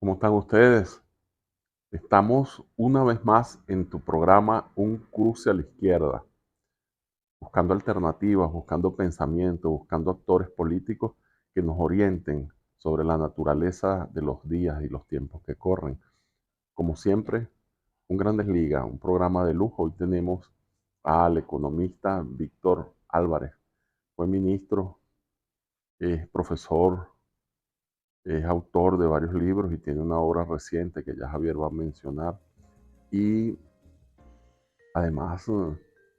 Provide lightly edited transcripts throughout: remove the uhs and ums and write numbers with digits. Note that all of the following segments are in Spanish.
¿Cómo están ustedes? Estamos una vez más en tu programa Un Cruce a la Izquierda, buscando alternativas, buscando pensamientos, buscando actores políticos que nos orienten sobre la naturaleza de los días y los tiempos que corren. Como siempre, un Grandes Ligas, un programa de lujo. Hoy tenemos al economista Víctor Álvarez. Fue ministro, es profesor, es autor de varios libros y tiene una obra reciente que ya Javier va a mencionar. Y además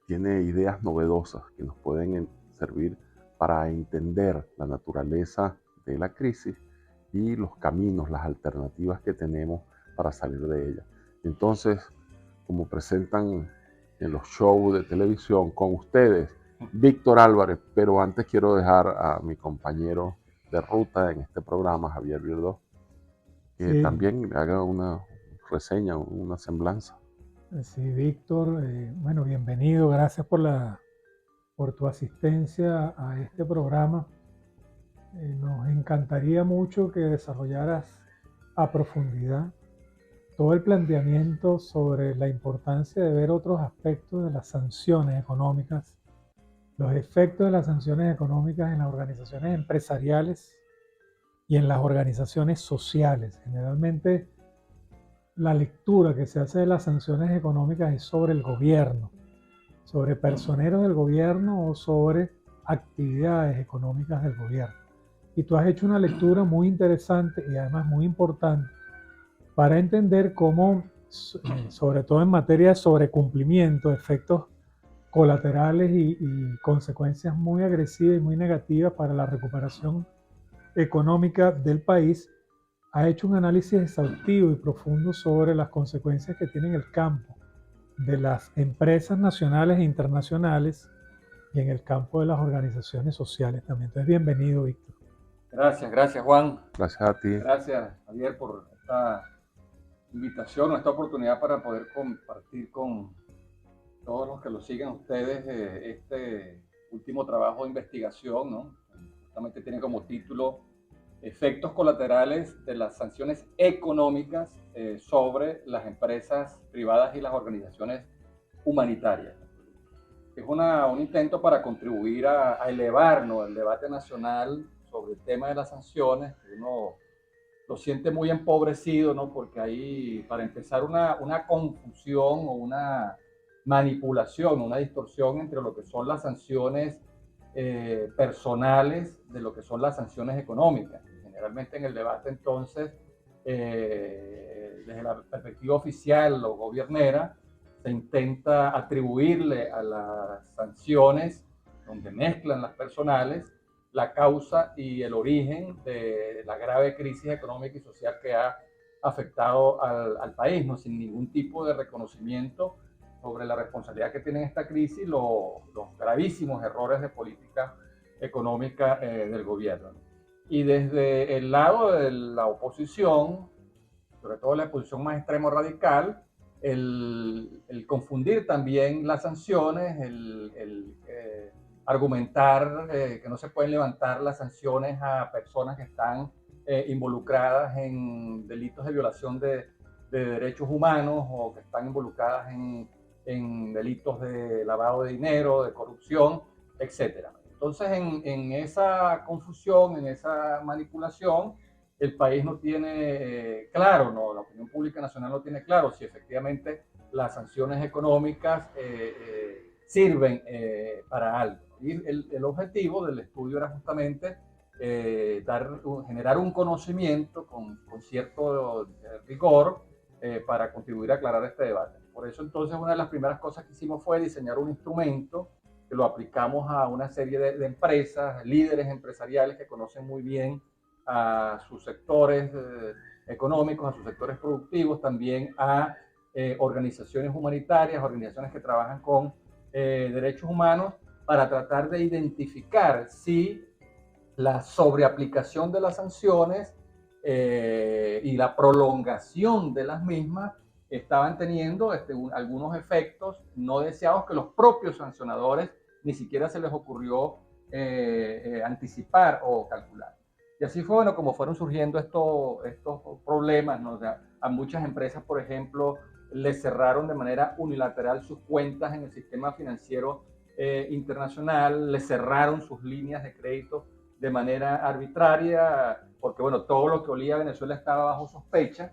tiene ideas novedosas que nos pueden servir para entender la naturaleza de la crisis y los caminos, las alternativas que tenemos para salir de ella. Entonces, como presentan en los shows de televisión con ustedes, Víctor Álvarez, pero antes quiero dejar a mi compañero de ruta en este programa, Javier Virdó, que Sí, también haga una reseña, una semblanza. sí, Víctor, bueno, bienvenido, gracias por tu asistencia a este programa. Nos encantaría mucho que desarrollaras a profundidad todo el planteamiento sobre la importancia de ver otros aspectos de las sanciones económicas, los efectos de las sanciones económicas en las organizaciones empresariales y en las organizaciones sociales. Generalmente, la lectura que se hace de las sanciones económicas es sobre el gobierno, sobre personeros del gobierno o sobre actividades económicas del gobierno. Y tú has hecho una lectura muy interesante y además muy importante para entender cómo, sobre todo en materia de sobrecumplimiento, efectos colaterales y consecuencias muy agresivas y muy negativas para la recuperación económica del país, ha hecho un análisis exhaustivo y profundo sobre las consecuencias que tiene en el campo de las empresas nacionales e internacionales y en el campo de las organizaciones sociales también. Entonces, bienvenido, Víctor. Gracias Juan. Gracias a ti. Gracias Javier por esta invitación, esta oportunidad para poder compartir con todos los que lo siguen ustedes este último trabajo de investigación, ¿no? Justamente tiene como título Efectos colaterales de las sanciones económicas sobre las empresas privadas y las organizaciones humanitarias. Es un intento para contribuir a elevar, ¿no?, el debate nacional sobre el tema de las sanciones. Uno lo siente muy empobrecido, ¿no? Porque hay, para empezar, una confusión o una manipulación, una distorsión entre lo que son las sanciones personales de lo que son las sanciones económicas. Generalmente en el debate entonces, desde la perspectiva oficial o gobiernera, se intenta atribuirle a las sanciones, donde mezclan las personales, la causa y el origen de la grave crisis económica y social que ha afectado al país, ¿no? Sin ningún tipo de reconocimiento sobre la responsabilidad que tiene esta crisis, los gravísimos errores de política económica del gobierno. Y desde el lado de la oposición, sobre todo la oposición más extremo radical, el confundir también las sanciones, argumentar que no se pueden levantar las sanciones a personas que están involucradas en delitos de violación de derechos humanos o que están involucradas en delitos de lavado de dinero, de corrupción, etcétera. Entonces, en esa confusión, en esa manipulación, el país no tiene claro, no, la opinión pública nacional no tiene claro si efectivamente las sanciones económicas sirven para algo. Y el objetivo del estudio era justamente generar un conocimiento con cierto rigor para contribuir a aclarar este debate. Por eso entonces una de las primeras cosas que hicimos fue diseñar un instrumento que lo aplicamos a una serie de empresas, líderes empresariales que conocen muy bien a sus sectores económicos, a sus sectores productivos, también a organizaciones humanitarias, organizaciones que trabajan con derechos humanos, para tratar de identificar si la sobreaplicación de las sanciones y la prolongación de las mismas estaban teniendo algunos efectos no deseados que los propios sancionadores ni siquiera se les ocurrió anticipar o calcular. Y así fue, bueno, como fueron surgiendo estos problemas, ¿no? O sea, a muchas empresas, por ejemplo, les cerraron de manera unilateral sus cuentas en el sistema financiero internacional, les cerraron sus líneas de crédito de manera arbitraria, porque bueno, todo lo que olía a Venezuela estaba bajo sospecha.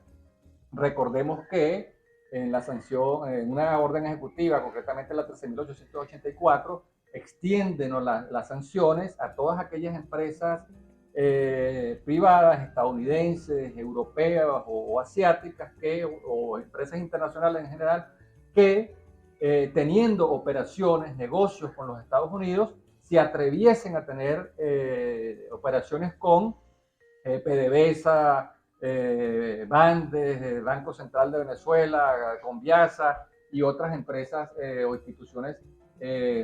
Recordemos que en la sanción, en una orden ejecutiva, concretamente la 13.884, extienden, ¿no?, las sanciones a todas aquellas empresas privadas, estadounidenses, europeas o asiáticas, o empresas internacionales en general, que teniendo operaciones, negocios con los Estados Unidos, se atreviesen a tener operaciones con PDVSA, Bandes, Banco Central de Venezuela, Conviasa y otras empresas o instituciones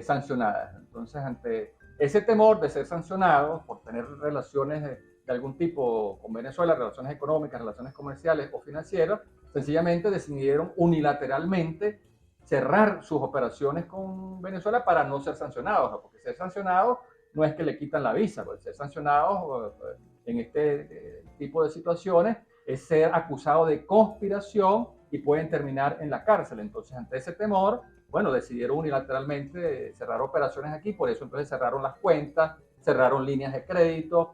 sancionadas. Entonces, ante ese temor de ser sancionados por tener relaciones de algún tipo con Venezuela, relaciones económicas, relaciones comerciales o financieras, sencillamente decidieron unilateralmente cerrar sus operaciones con Venezuela para no ser sancionados, porque ser sancionados no es que le quitan la visa, pues ser sancionados en este tipo de situaciones es ser acusado de conspiración y pueden terminar en la cárcel. Entonces, ante ese temor, bueno, decidieron unilateralmente cerrar operaciones aquí, por eso entonces cerraron las cuentas, cerraron líneas de crédito,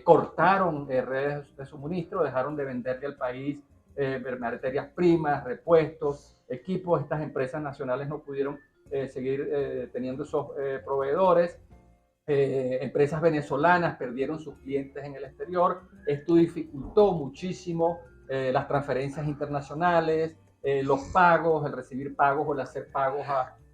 cortaron redes de suministro, dejaron de venderle al país materias primas, repuestos, equipos. Estas empresas nacionales no pudieron seguir teniendo esos proveedores. Empresas venezolanas perdieron sus clientes en el exterior. Esto dificultó muchísimo las transferencias internacionales, los pagos, el recibir pagos o el hacer pagos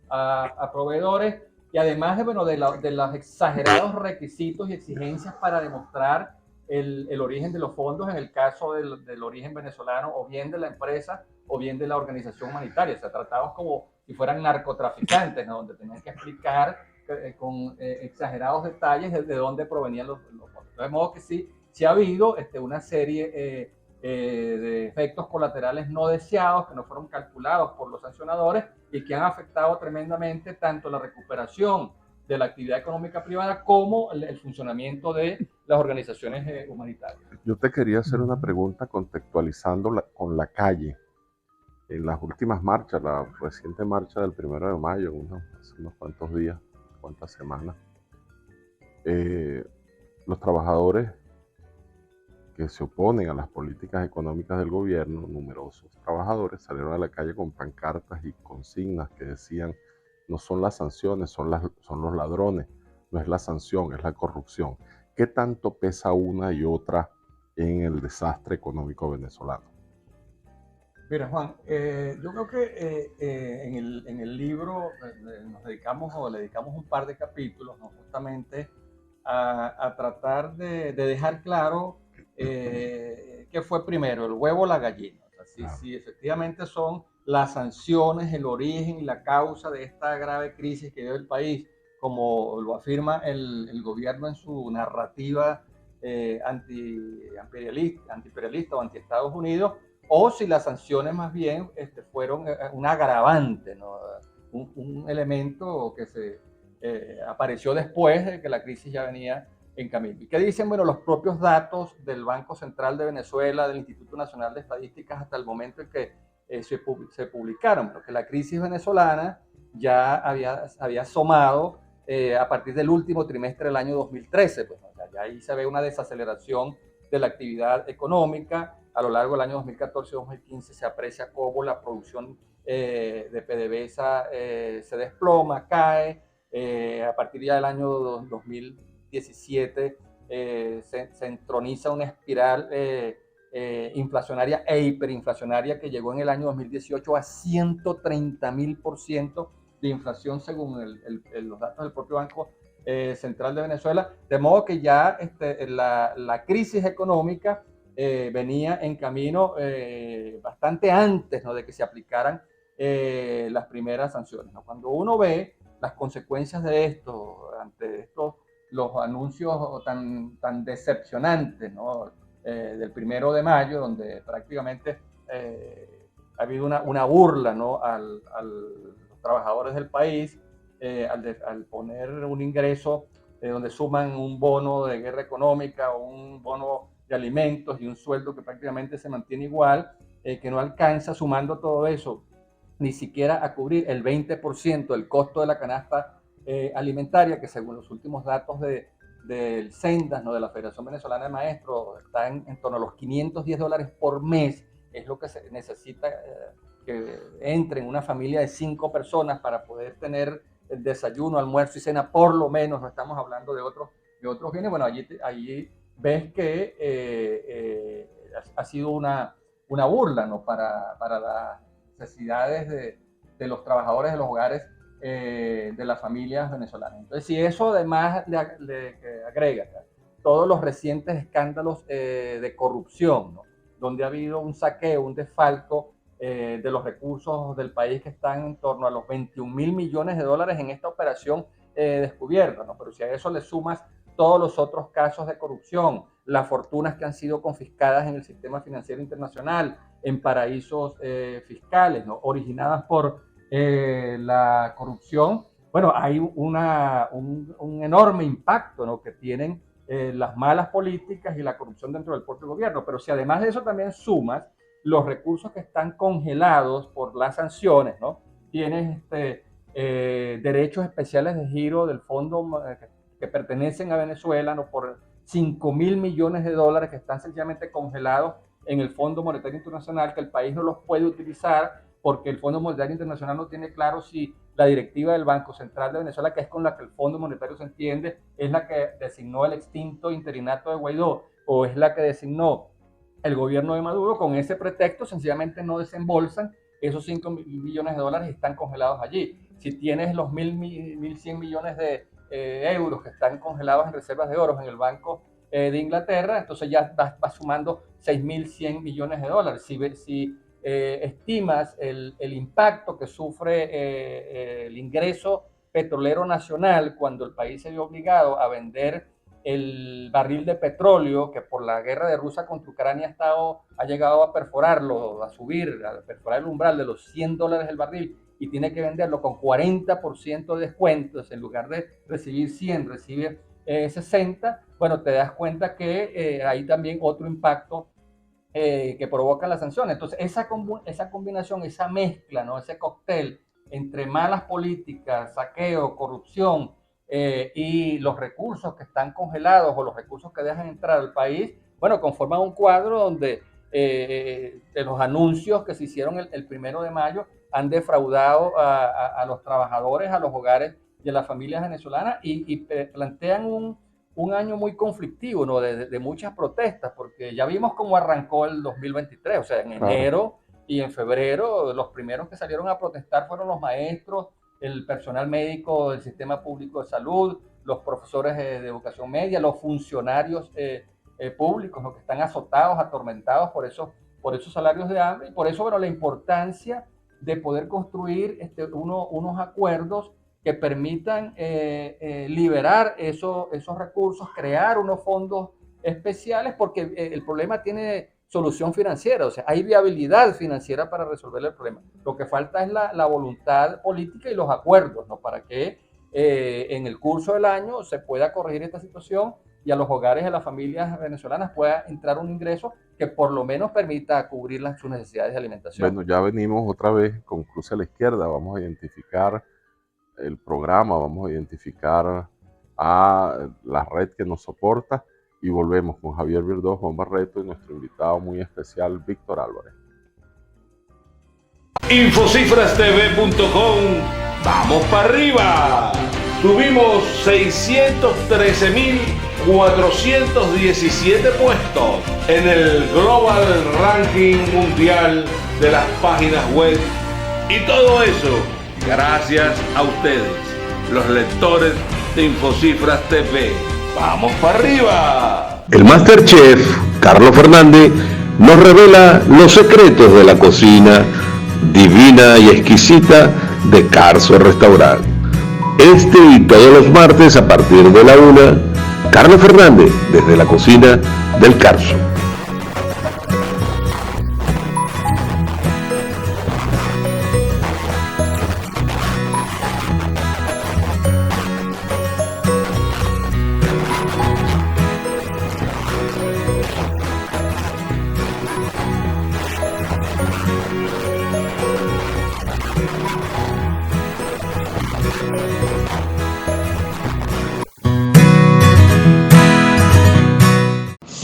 a proveedores. Y además de los exagerados requisitos y exigencias para demostrar el origen de los fondos, en el caso del origen venezolano, o bien de la empresa o bien de la organización humanitaria. O sea, tratados como si fueran narcotraficantes, ¿no?, donde tenían que explicar con exagerados detalles de dónde provenían los fondos. De modo que sí ha habido una serie de efectos colaterales no deseados que no fueron calculados por los sancionadores y que han afectado tremendamente tanto la recuperación de la actividad económica privada como el funcionamiento de las organizaciones humanitarias. Yo te quería hacer una pregunta contextualizando con la calle. En las últimas marchas, la reciente marcha del 1 de mayo, hace unos cuantos días, cuantas semanas, los trabajadores que se oponen a las políticas económicas del gobierno, numerosos trabajadores, salieron a la calle con pancartas y consignas que decían: no son las sanciones, son los ladrones, no es la sanción, es la corrupción. ¿Qué tanto pesa una y otra en el desastre económico venezolano? Mira, Juan, yo creo que en el libro nos dedicamos o le dedicamos un par de capítulos, ¿no?, justamente a tratar de dejar claro qué fue primero, el huevo o la gallina. O sea, si efectivamente son las sanciones el origen y la causa de esta grave crisis que vive el país, como lo afirma el gobierno en su narrativa antiimperialista o anti-Estados Unidos, o si las sanciones más bien fueron un agravante, ¿no?, un elemento que se apareció después de que la crisis ya venía en camino. ¿Y qué dicen? Bueno, los propios datos del Banco Central de Venezuela, del Instituto Nacional de Estadísticas, hasta el momento en que se publicaron, porque la crisis venezolana ya había asomado a partir del último trimestre del año 2013. Pues, o sea, ya ahí se ve una desaceleración de la actividad económica. A lo largo del año 2014-2015 se aprecia cómo la producción de PDVSA se desploma, cae. A partir ya del año 2017 se entroniza una espiral inflacionaria e hiperinflacionaria que llegó en el año 2018 a 130.000% de inflación según los datos del propio Banco Central de Venezuela. De modo que ya la crisis económica venía en camino bastante antes, ¿no?, de que se aplicaran las primeras sanciones, ¿no? Cuando uno ve las consecuencias de esto, ante los anuncios tan decepcionantes, ¿no?, del 1 de mayo, donde prácticamente ha habido una burla, ¿no?, a los trabajadores del país al poner un ingreso donde suman un bono de guerra económica o un bono de alimentos y un sueldo que prácticamente se mantiene igual, que no alcanza, sumando todo eso, ni siquiera a cubrir el 20% del costo de la canasta alimentaria, que según los últimos datos del Sendas, ¿no?, de la Federación Venezolana de Maestros, está en torno a los $510 por mes, es lo que se necesita que entre en una familia de 5 personas para poder tener el desayuno, almuerzo y cena, por lo menos. No estamos hablando de otros bienes. Bueno, allí ves que ha sido una burla, ¿no?, para las necesidades de los trabajadores de los hogares de las familias venezolanas. Entonces, si eso además le agrega todos los recientes escándalos de corrupción, ¿no?, donde ha habido un saqueo, un desfalco de los recursos del país, que están en torno a los $21.000 millones en esta operación descubierta, ¿no? Pero si a eso le sumas todos los otros casos de corrupción, las fortunas que han sido confiscadas en el sistema financiero internacional, en paraísos fiscales, ¿no?, originadas por la corrupción, bueno, hay un enorme impacto, ¿no?, que tienen las malas políticas y la corrupción dentro del propio gobierno. Pero si además de eso también sumas los recursos que están congelados por las sanciones, ¿no?, tienes derechos especiales de giro del fondo que pertenecen a Venezuela, ¿no?, por $5.000 millones que están sencillamente congelados en el Fondo Monetario Internacional, que el país no los puede utilizar porque el Fondo Monetario Internacional no tiene claro si la directiva del Banco Central de Venezuela, que es con la que el Fondo Monetario se entiende, es la que designó el extinto interinato de Guaidó o es la que designó el gobierno de Maduro. Con ese pretexto sencillamente no desembolsan esos $5.000 millones y están congelados allí. Si tienes los 1.100 millones de euros que están congelados en reservas de oro en el Banco de Inglaterra, entonces ya vas sumando $6.100 millones. Si estimas el impacto que sufre el ingreso petrolero nacional cuando el país se vio obligado a vender el barril de petróleo, que por la guerra de Rusia contra Ucrania ha llegado a perforar el umbral de los $100 el barril, y tiene que venderlo con 40% de descuentos, en lugar de recibir 100, recibe 60, bueno, te das cuenta que hay también otro impacto que provocan las sanciones. Entonces, esa combinación, esa mezcla, ¿no?, ese cóctel entre malas políticas, saqueo, corrupción y los recursos que están congelados o los recursos que dejan entrar al país, bueno, conforman un cuadro donde de los anuncios que se hicieron el 1 de mayo han defraudado a los trabajadores, a los hogares y a las familias venezolanas, y plantean un año muy conflictivo, ¿no?, de muchas protestas, porque ya vimos cómo arrancó el 2023, o sea, en enero y en febrero los primeros que salieron a protestar fueron los maestros, el personal médico del sistema público de salud, los profesores de educación media, los funcionarios públicos, ¿no?, que están azotados, atormentados por esos salarios de hambre. Y por eso, bueno, la importancia de poder construir unos acuerdos que permitan liberar esos recursos, crear unos fondos especiales, porque el problema tiene solución financiera, o sea, hay viabilidad financiera para resolver el problema. Lo que falta es la voluntad política y los acuerdos, ¿no?, para que en el curso del año se pueda corregir esta situación y a los hogares de las familias venezolanas pueda entrar un ingreso que por lo menos permita cubrir sus necesidades de alimentación. Bueno, ya venimos otra vez con Cruce a la Izquierda. Vamos a identificar el programa, vamos a identificar a la red que nos soporta y volvemos con Javier Virdós, Juan Barreto y nuestro invitado muy especial, Víctor Álvarez. Infocifrastv.com, ¡vamos para arriba! Tuvimos 613.417 puestos en el Global Ranking Mundial de las páginas web, y todo eso gracias a ustedes, los lectores de Infocifras TV. ¡Vamos para arriba! El Masterchef, Carlos Fernández, nos revela los secretos de la cocina divina y exquisita de Carso Restaurant. Este y todos los martes a partir de la 1, Carlos Fernández, desde la cocina del Carso.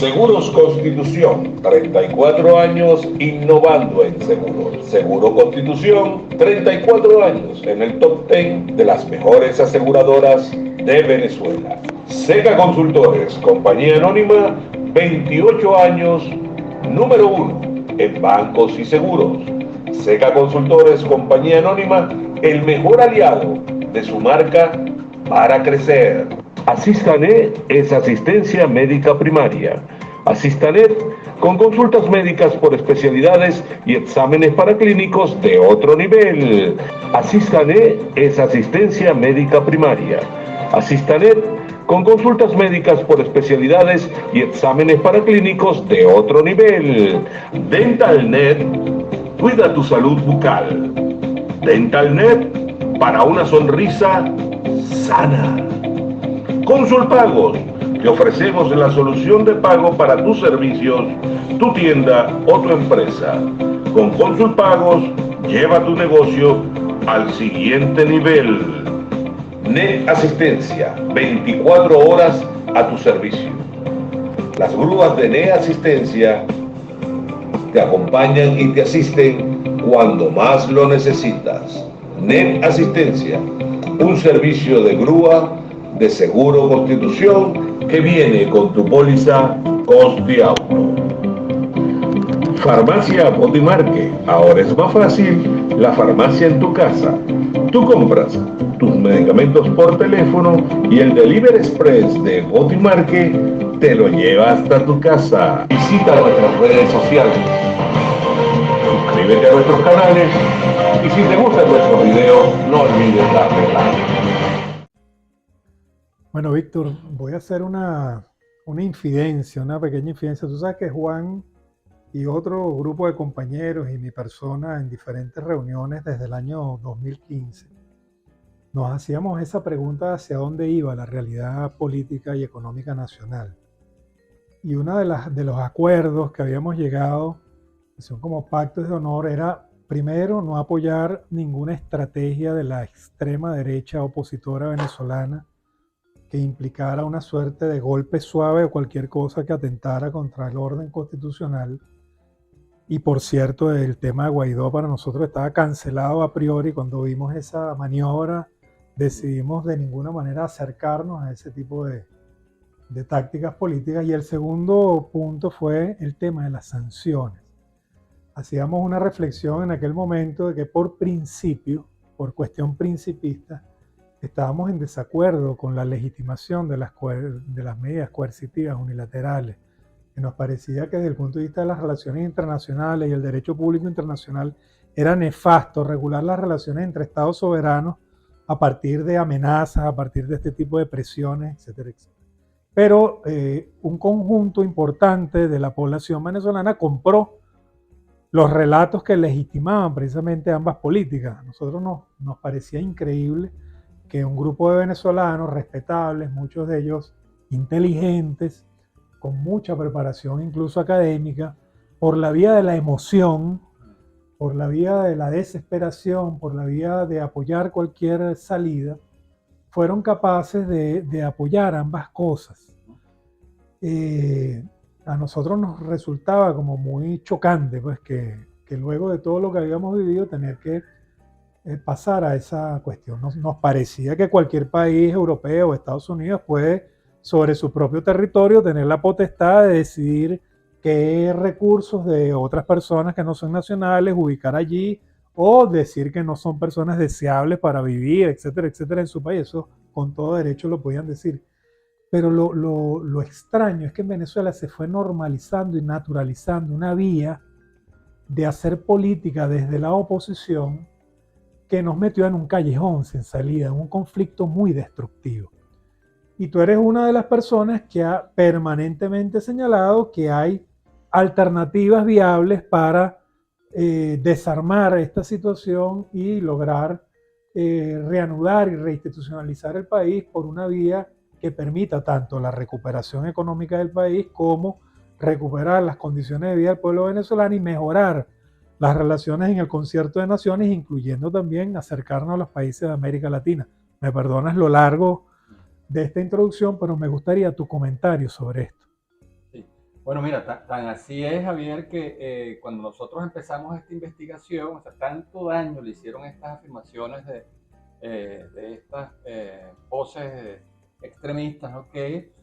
Seguros Constitución, 34 años innovando en seguros. Seguro Constitución, 34 años en el top 10 de las mejores aseguradoras de Venezuela. Seca Consultores, compañía anónima, 28 años, número 1 en bancos y seguros. Seca Consultores, compañía anónima, el mejor aliado de su marca para crecer. Asistanet es asistencia médica primaria. Asistanet con consultas médicas por especialidades y exámenes paraclínicos de otro nivel. Asistanet es asistencia médica primaria. Asistanet con consultas médicas por especialidades y exámenes paraclínicos de otro nivel. DentalNet, cuida tu salud bucal. DentalNet, para una sonrisa sana. Consulpagos, te ofrecemos la solución de pago para tus servicios, tu tienda o tu empresa. Con Consulpagos, lleva tu negocio al siguiente nivel. NET Asistencia, 24 horas a tu servicio. Las grúas de NET Asistencia te acompañan y te asisten cuando más lo necesitas. NET Asistencia, un servicio de grúa de Seguro Constitución que viene con tu póliza Costi Auto. Farmacia Botimarque, ahora es más fácil la farmacia en tu casa. Tú compras tus medicamentos por teléfono y el Delivery Express de Botimarque te lo lleva hasta tu casa. Visita nuestras redes sociales, suscríbete a nuestros canales y si te gustan nuestros videos no olvides darle like. Bueno, Víctor, voy a hacer una infidencia, una pequeña infidencia. Tú sabes que Juan y otro grupo de compañeros y mi persona en diferentes reuniones desde el año 2015 nos hacíamos esa pregunta hacia dónde iba la realidad política y económica nacional. Y uno de los acuerdos que habíamos llegado, que son como pactos de honor, era primero no apoyar ninguna estrategia de la extrema derecha opositora venezolana que implicara una suerte de golpe suave o cualquier cosa que atentara contra el orden constitucional. Y por cierto, el tema de Guaidó para nosotros estaba cancelado a priori. Cuando vimos esa maniobra, decidimos de ninguna manera acercarnos a ese tipo de tácticas políticas. Y el segundo punto fue el tema de las sanciones. Hacíamos una reflexión en aquel momento de que por principio, por cuestión principista, estábamos en desacuerdo con la legitimación de las medidas coercitivas unilaterales, que nos parecía que desde el punto de vista de las relaciones internacionales y el derecho público internacional era nefasto regular las relaciones entre estados soberanos a partir de amenazas, a partir de este tipo de presiones, etcétera, etcétera. Pero un conjunto importante de la población venezolana compró los relatos que legitimaban precisamente ambas políticas. A nosotros nos parecía increíble que un grupo de venezolanos respetables, muchos de ellos inteligentes, con mucha preparación incluso académica, por la vía de la emoción, por la vía de la desesperación, por la vía de apoyar cualquier salida, fueron capaces de apoyar ambas cosas. A nosotros nos resultaba como muy chocante, pues que luego de todo lo que habíamos vivido, tener que pasar a esa cuestión. Nos parecía que cualquier país europeo o Estados Unidos puede, sobre su propio territorio, tener la potestad de decidir qué recursos de otras personas que no son nacionales ubicar allí, o decir que no son personas deseables para vivir, etcétera, etcétera, en su país. Eso con todo derecho lo podían decir. Pero lo extraño es que en Venezuela se fue normalizando y naturalizando una vía de hacer política desde la oposición que nos metió en un callejón sin salida, en un conflicto muy destructivo. Y tú eres una de las personas que ha permanentemente señalado que hay alternativas viables para desarmar esta situación y lograr reanudar y reinstitucionalizar el país por una vía que permita tanto la recuperación económica del país como recuperar las condiciones de vida del pueblo venezolano y mejorar las relaciones en el concierto de naciones, incluyendo también acercarnos a los países de América Latina. Me perdonas lo largo de esta introducción, pero me gustaría tu comentario sobre esto. Sí. Bueno, mira, tan así es, Javier, que cuando nosotros empezamos esta investigación, o sea, tanto daño le hicieron estas afirmaciones de estas voces extremistas, ¿no? Que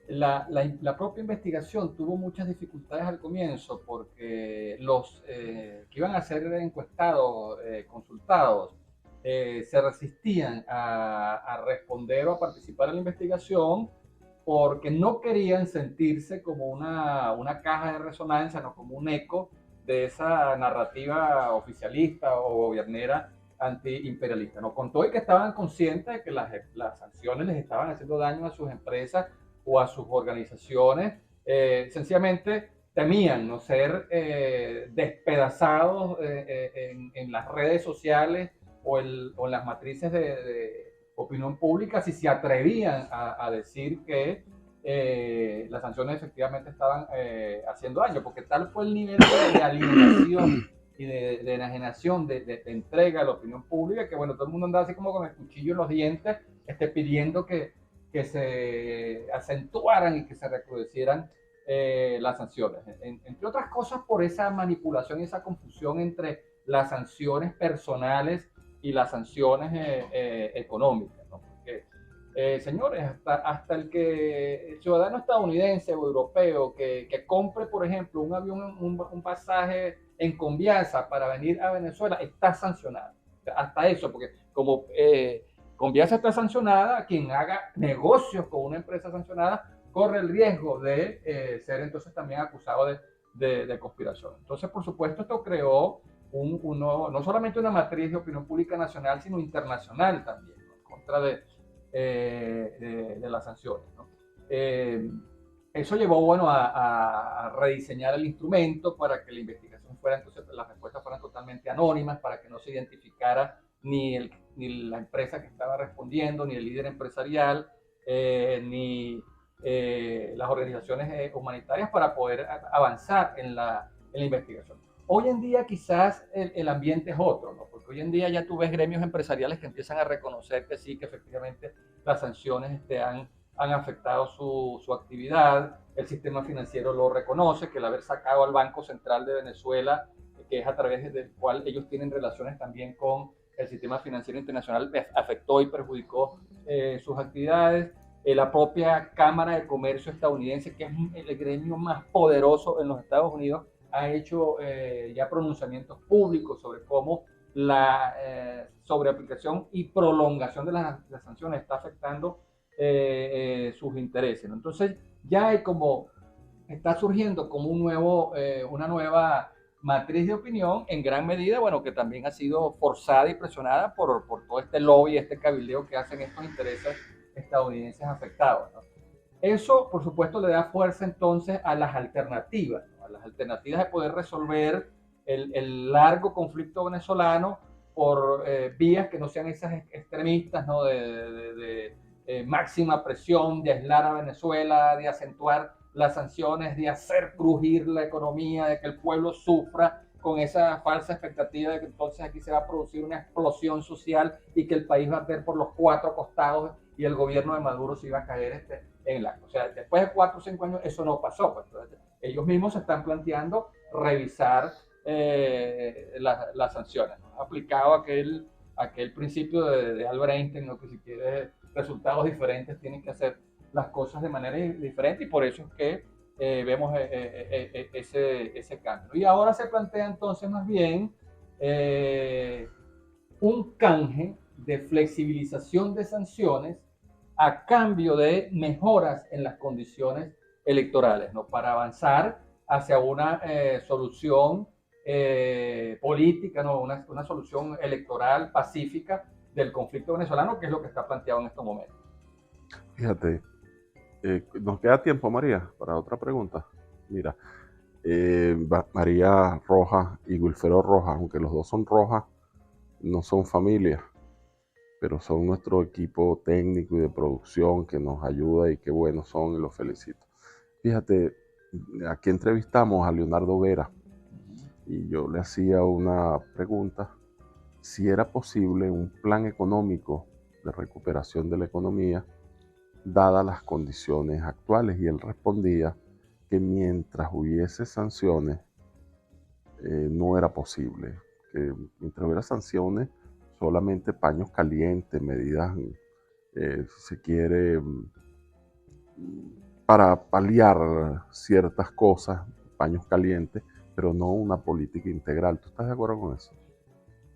la propia investigación tuvo muchas dificultades al comienzo porque los que iban a ser encuestados, consultados, se resistían a responder o a participar en la investigación porque no querían sentirse como una caja de resonancia, no como un eco de esa narrativa oficialista o gobernera antiimperialista. No, con todo y que estaban conscientes de que las sanciones les estaban haciendo daño a sus empresas o a sus organizaciones, sencillamente temían no ser despedazados en las redes sociales o en las matrices de opinión pública si se atrevían a decir que las sanciones efectivamente estaban haciendo daño, porque tal fue el nivel de alienación y de enajenación, de entrega a la opinión pública, que bueno, todo el mundo andaba así como con el cuchillo en los dientes, pidiendo que se acentuaran y que se recrudecieran las sanciones. Entre otras cosas, por esa manipulación y esa confusión entre las sanciones personales y las sanciones económicas, ¿no? Porque, señores, hasta el ciudadano estadounidense o europeo que compre, por ejemplo, un avión, un pasaje en Conviasa para venir a Venezuela, está sancionado. Hasta eso, porque como Conviasa está sancionada, quien haga negocios con una empresa sancionada corre el riesgo de ser entonces también acusado de conspiración. Entonces, por supuesto, esto creó no solamente una matriz de opinión pública nacional, sino internacional también, ¿no? En contra de las sanciones, ¿no? Eso llevó, bueno, a rediseñar el instrumento para que la investigación fuera, entonces las respuestas fueran totalmente anónimas, para que no se identificara ni la empresa que estaba respondiendo, ni el líder empresarial, ni las organizaciones humanitarias, para poder avanzar en la investigación. Hoy en día quizás el ambiente es otro, ¿no? Porque hoy en día ya tú ves gremios empresariales que empiezan a reconocer que sí, que efectivamente las sanciones han afectado su actividad. El sistema financiero lo reconoce, que el haber sacado al Banco Central de Venezuela, que es a través del cual ellos tienen relaciones también con el sistema financiero internacional, afectó y perjudicó sus actividades. La propia Cámara de Comercio estadounidense, que es el gremio más poderoso en los Estados Unidos, ha hecho ya pronunciamientos públicos sobre cómo la sobreaplicación y prolongación de las sanciones está afectando sus intereses, ¿no? Entonces ya hay está surgiendo como una nueva matriz de opinión, en gran medida, bueno, que también ha sido forzada y presionada por todo este lobby, este cabildeo que hacen estos intereses estadounidenses afectados, ¿no? Eso, por supuesto, le da fuerza entonces a las alternativas, ¿no? A las alternativas de poder resolver el largo conflicto venezolano por vías que no sean esas extremistas, ¿no? De máxima presión, de aislar a Venezuela, de acentuar las sanciones, de hacer crujir la economía, de que el pueblo sufra con esa falsa expectativa de que entonces aquí se va a producir una explosión social y que el país va a ver por los cuatro costados y el gobierno de Maduro se iba a caer en la... O sea, después de 4 o 5 años eso no pasó. Pues. Entonces, ellos mismos se están planteando revisar las sanciones, ¿no? Aplicado aquel principio de Albert Einstein, ¿no? Que si quieres resultados diferentes tienen que hacer las cosas de manera diferente, y por eso es que vemos ese cambio. Y ahora se plantea entonces más bien un canje de flexibilización de sanciones a cambio de mejoras en las condiciones electorales, ¿no? Para avanzar hacia una solución política, ¿no? Una solución electoral pacífica del conflicto venezolano, que es lo que está planteado en estos momentos. Fíjate, nos queda tiempo, María, para otra pregunta. Mira, María Rojas y Wilfredo Rojas, aunque los dos son Rojas, no son familia, pero son nuestro equipo técnico y de producción que nos ayuda, y qué buenos son, y los felicito. Fíjate, aquí entrevistamos a Leonardo Vera y yo le hacía una pregunta, si era posible un plan económico de recuperación de la economía dadas las condiciones actuales, y él respondía que mientras hubiese sanciones no era posible. Que mientras hubiera sanciones, solamente paños calientes, medidas, si se quiere, para paliar ciertas cosas, paños calientes, pero no una política integral. ¿Tú estás de acuerdo con eso?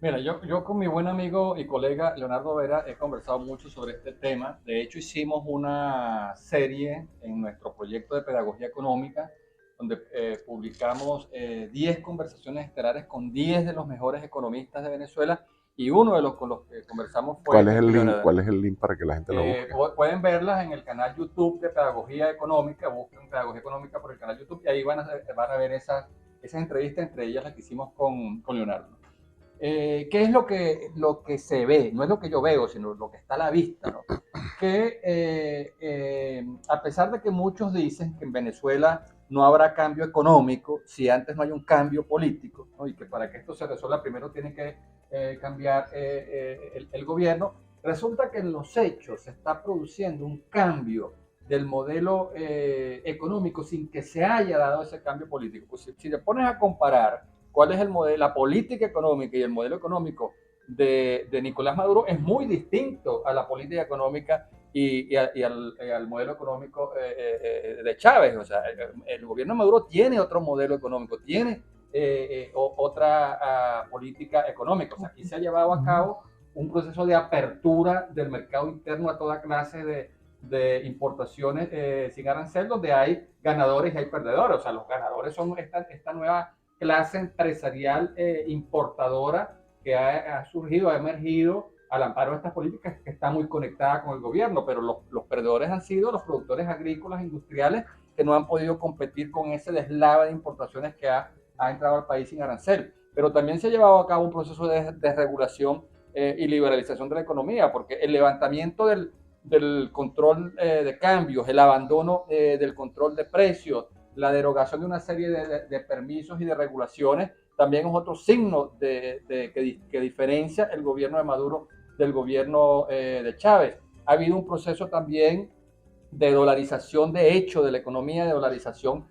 Mira, yo con mi buen amigo y colega Leonardo Vera he conversado mucho sobre este tema. De hecho, hicimos una serie en nuestro proyecto de pedagogía económica donde publicamos 10 conversaciones estelares con 10 de los mejores economistas de Venezuela, y uno de los con los que conversamos fue... ¿Cuál es el link? ¿Cuál es el link para que la gente lo busque? Pueden verlas en el canal YouTube de Pedagogía Económica. Busquen Pedagogía Económica por el canal YouTube y ahí van a ver esas entrevistas, entre ellas las que hicimos con Leonardo. ¿Qué es lo que se ve? No es lo que yo veo, sino lo que está a la vista, ¿no? Que a pesar de que muchos dicen que en Venezuela no habrá cambio económico si antes no hay un cambio político, ¿no? Y que para que esto se resuelva primero tiene que cambiar el gobierno, resulta que en los hechos se está produciendo un cambio del modelo económico sin que se haya dado ese cambio político. Pues si te pones a comparar cuál es el modelo, la política económica y el modelo económico de Nicolás Maduro, es muy distinto a la política económica y al modelo económico de Chávez. O sea, el gobierno de Maduro tiene otro modelo económico, tiene otra política económica. O sea, aquí se ha llevado a cabo un proceso de apertura del mercado interno a toda clase de importaciones sin arancel, donde hay ganadores y hay perdedores. O sea, los ganadores son esta nueva clase empresarial importadora que ha surgido, ha emergido al amparo de estas políticas, que está muy conectada con el gobierno, pero los perdedores han sido los productores agrícolas, industriales, que no han podido competir con ese deslave de importaciones que ha entrado al país sin arancel. Pero también se ha llevado a cabo un proceso de desregulación y liberalización de la economía, porque el levantamiento del control de cambios, el abandono del control de precios, la derogación de una serie de permisos y de regulaciones, también es otro signo que diferencia el gobierno de Maduro del gobierno de Chávez. Ha habido un proceso también de dolarización de hecho de la economía, de dolarización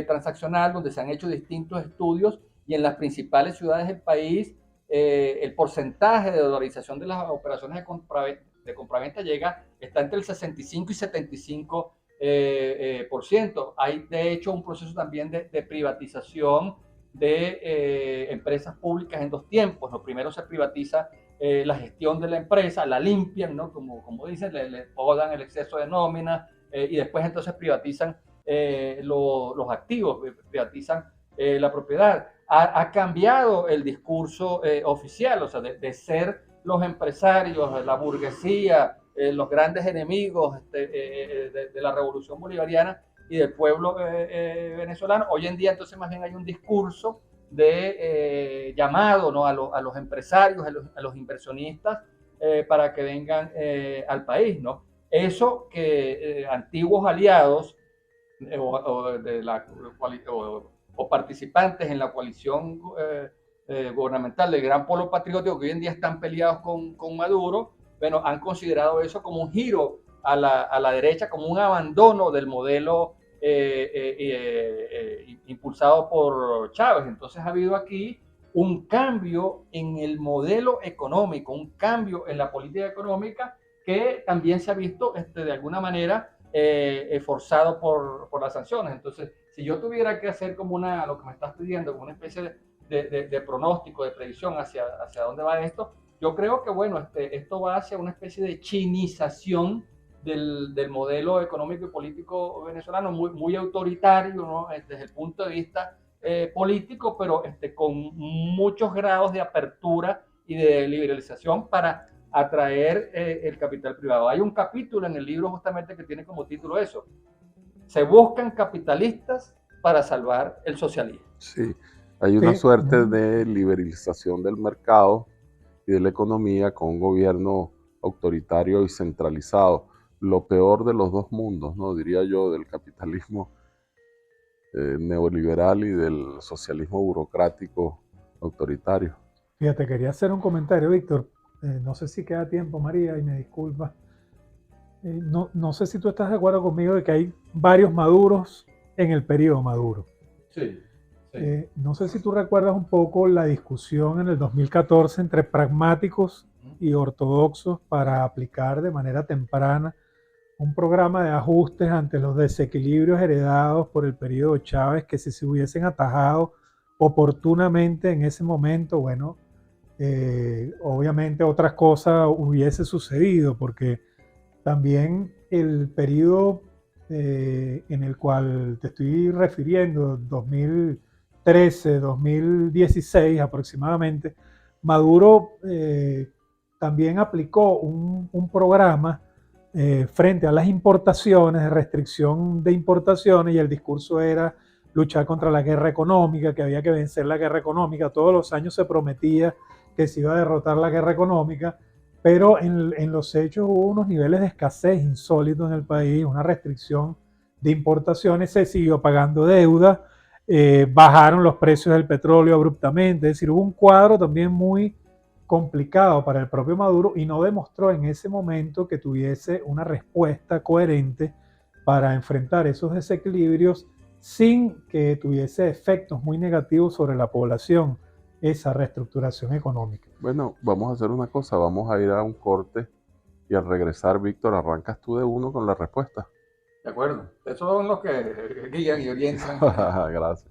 transaccional, donde se han hecho distintos estudios, y en las principales ciudades del país el porcentaje de dolarización de las operaciones de compraventa está entre el 65 y 75%. Hay de hecho un proceso también de privatización de empresas públicas en dos tiempos. Lo primero se privatiza la gestión de la empresa, la limpian, ¿no? Como dicen, le podan el exceso de nómina, y después entonces privatizan los activos, privatizan la propiedad. Ha cambiado el discurso oficial, o sea, de ser los empresarios, la burguesía, los grandes enemigos de la revolución bolivariana y del pueblo venezolano. Hoy en día entonces más bien hay un discurso de llamado, ¿no? a los empresarios, a los inversionistas para que vengan al país, ¿no? Eso que antiguos aliados o participantes en la coalición gubernamental del Gran Polo Patriótico, que hoy en día están peleados con Maduro, bueno, han considerado eso como un giro a la derecha, como un abandono del modelo impulsado por Chávez. Entonces ha habido aquí un cambio en el modelo económico, un cambio en la política económica, que también se ha visto de alguna manera forzado por las sanciones. Entonces, si yo tuviera que hacer como lo que me estás pidiendo, como una especie de pronóstico, de predicción hacia dónde va esto, yo creo que, bueno, esto va hacia una especie de chinización del modelo económico y político venezolano, muy autoritario, ¿no? Desde el punto de vista político, pero con muchos grados de apertura y de liberalización para atraer el capital privado. Hay un capítulo en el libro justamente que tiene como título eso: se buscan capitalistas para salvar el socialismo. Sí, hay una suerte de liberalización del mercado y de la economía con un gobierno autoritario y centralizado. Lo peor de los dos mundos, ¿no? Diría yo, del capitalismo neoliberal y del socialismo burocrático autoritario. Fíjate, quería hacer un comentario, Víctor. No sé si queda tiempo, María, y me disculpa. No sé si tú estás de acuerdo conmigo de que hay varios Maduros en el periodo Maduro. Sí. No sé si tú recuerdas un poco la discusión en el 2014 entre pragmáticos y ortodoxos para aplicar de manera temprana un programa de ajustes ante los desequilibrios heredados por el periodo Chávez, que si se hubiesen atajado oportunamente en ese momento, bueno, obviamente otras cosas hubiese sucedido, porque también el periodo en el cual te estoy refiriendo, 2013, 2016 aproximadamente, Maduro también aplicó un programa frente a las importaciones, de restricción de importaciones, y el discurso era luchar contra la guerra económica, que había que vencer la guerra económica. Todos los años se prometía que se iba a derrotar la guerra económica, pero en los hechos hubo unos niveles de escasez insólitos en el país, una restricción de importaciones, se siguió pagando deuda, bajaron los precios del petróleo abruptamente, es decir, hubo un cuadro también muy complicado para el propio Maduro y no demostró en ese momento que tuviese una respuesta coherente para enfrentar esos desequilibrios sin que tuviese efectos muy negativos sobre la población, esa reestructuración económica. Bueno, vamos a hacer una cosa, vamos a ir a un corte y al regresar, Víctor, arrancas tú de uno con la respuesta. De acuerdo. Esos son los que guían y orientan. Gracias.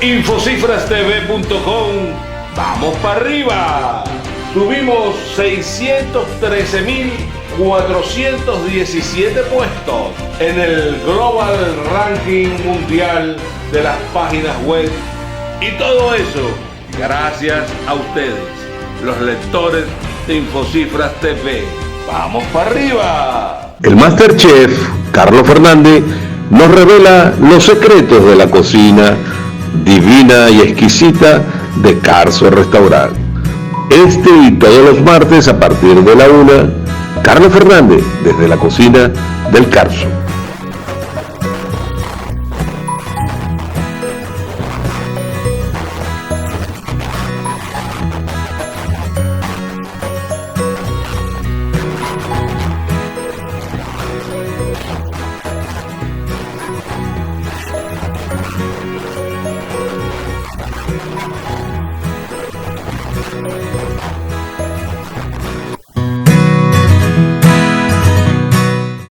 Infocifrastv.com. ¡Vamos para arriba! Subimos 613.417 puestos en el Global Ranking Mundial de las páginas web. Y todo eso gracias a ustedes, los lectores de Infocifras TV. ¡Vamos para arriba! El Masterchef, Carlos Fernández, nos revela los secretos de la cocina divina y exquisita de Carso Restaurant. Este y todos los martes a partir de la 1, Carlos Fernández desde la cocina del Carso.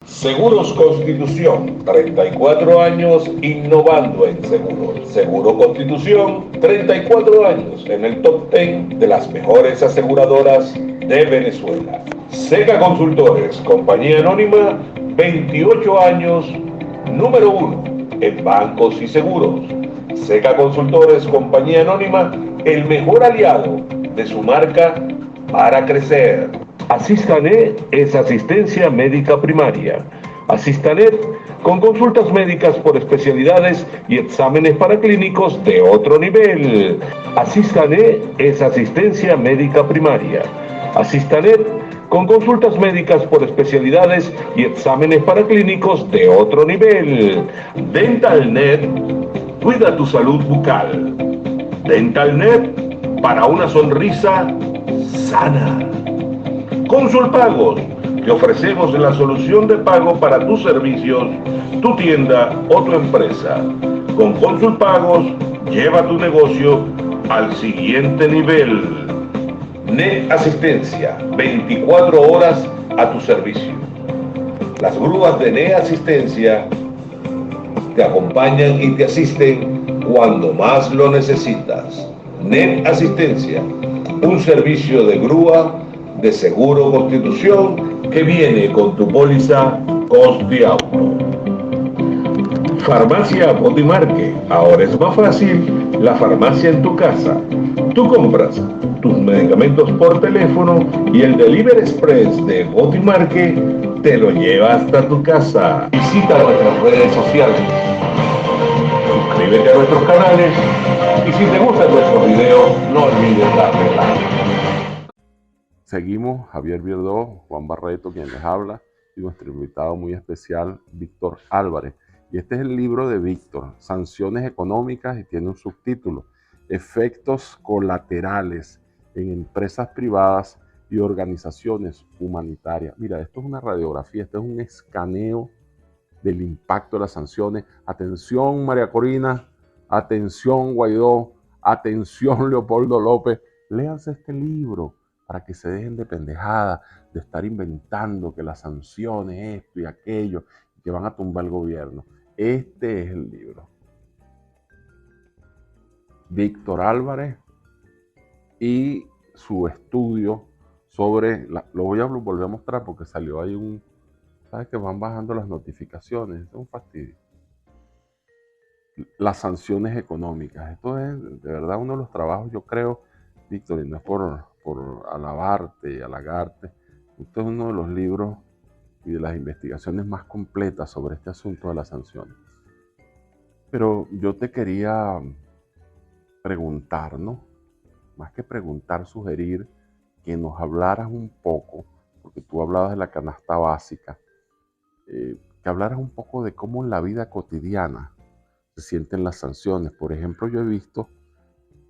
Seguros Constitución, 34 años innovando en seguros. Seguro Constitución, 34 años en el top 10 de las mejores aseguradoras de Venezuela. Seca Consultores, compañía anónima, 28 años, número 1 en bancos y seguros. Seca Consultores, compañía anónima, el mejor aliado de su marca para crecer. Asistanet es asistencia médica primaria. Asistanet con consultas médicas por especialidades y exámenes paraclínicos de otro nivel. Asistanet es asistencia médica primaria. Asistanet con consultas médicas por especialidades y exámenes paraclínicos de otro nivel. DentalNet cuida tu salud bucal. DentalNet para una sonrisa sana. Consulpagos, te ofrecemos la solución de pago para tus servicios, tu tienda o tu empresa. Con Consulpagos, lleva tu negocio al siguiente nivel. NET Asistencia, 24 horas a tu servicio. Las grúas de NET Asistencia te acompañan y te asisten cuando más lo necesitas. NET Asistencia, un servicio de grúa de Seguro Constitución que viene con tu póliza Costi Auto. Farmacia Botimarque, ahora es más fácil la farmacia en tu casa. Tú compras tus medicamentos por teléfono y el Delivery Express de Botimarque te lo lleva hasta tu casa. Visita nuestras redes sociales, suscríbete a nuestros canales y si te gustan nuestros videos no olvides darle like. Seguimos, Javier Virdó, Juan Barreto, quien les habla, y nuestro invitado muy especial, Víctor Álvarez. Y este es el libro de Víctor, Sanciones Económicas, y tiene un subtítulo, Efectos Colaterales en Empresas Privadas y Organizaciones Humanitarias. Mira, esto es una radiografía, esto es un escaneo del impacto de las sanciones. Atención María Corina, atención Guaidó, atención Leopoldo López, léanse este libro para que se dejen de pendejadas, de estar inventando que las sanciones, esto y aquello, que van a tumbar el gobierno. Este es el libro. Víctor Álvarez y su estudio sobre, lo voy a volver a mostrar porque salió ahí un, ¿sabes? Que van bajando las notificaciones, es un fastidio. Las sanciones económicas, esto es de verdad uno de los trabajos, yo creo, Víctor, y no es por alabarte y halagarte, esto es uno de los libros y de las investigaciones más completas sobre este asunto de las sanciones. Pero yo te quería preguntar, ¿no? Más que preguntar, sugerir que nos hablaras un poco, porque tú hablabas de la canasta básica, que hablaras un poco de cómo en la vida cotidiana se sienten las sanciones. Por ejemplo, yo he visto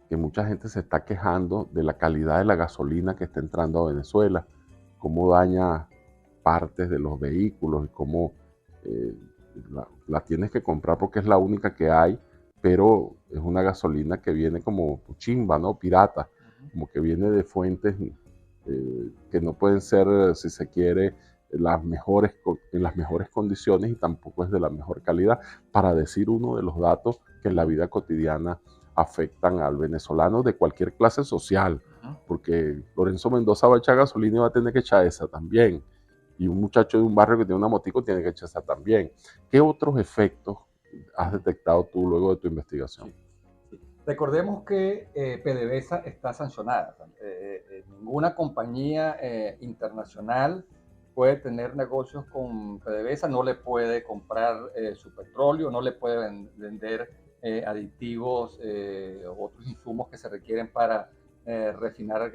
que mucha gente se está quejando de la calidad de la gasolina que está entrando a Venezuela, cómo daña partes de los vehículos y cómo la tienes que comprar porque es la única que hay, pero es una gasolina que viene como chimba, ¿no? Pirata, como que viene de fuentes que no pueden ser, si se quiere, en las mejores condiciones y tampoco es de la mejor calidad, para decir uno de los datos que en la vida cotidiana afectan al venezolano de cualquier clase social, porque Lorenzo Mendoza va a echar gasolina y va a tener que echar esa también, y un muchacho de un barrio que tiene una motico tiene que echar esa también. ¿Qué otros efectos has detectado tú luego de tu investigación? Sí. Recordemos que PDVSA está sancionada. Ninguna compañía internacional puede tener negocios con PDVSA, no le puede comprar su petróleo, no le puede vender aditivos o otros insumos que se requieren para refinar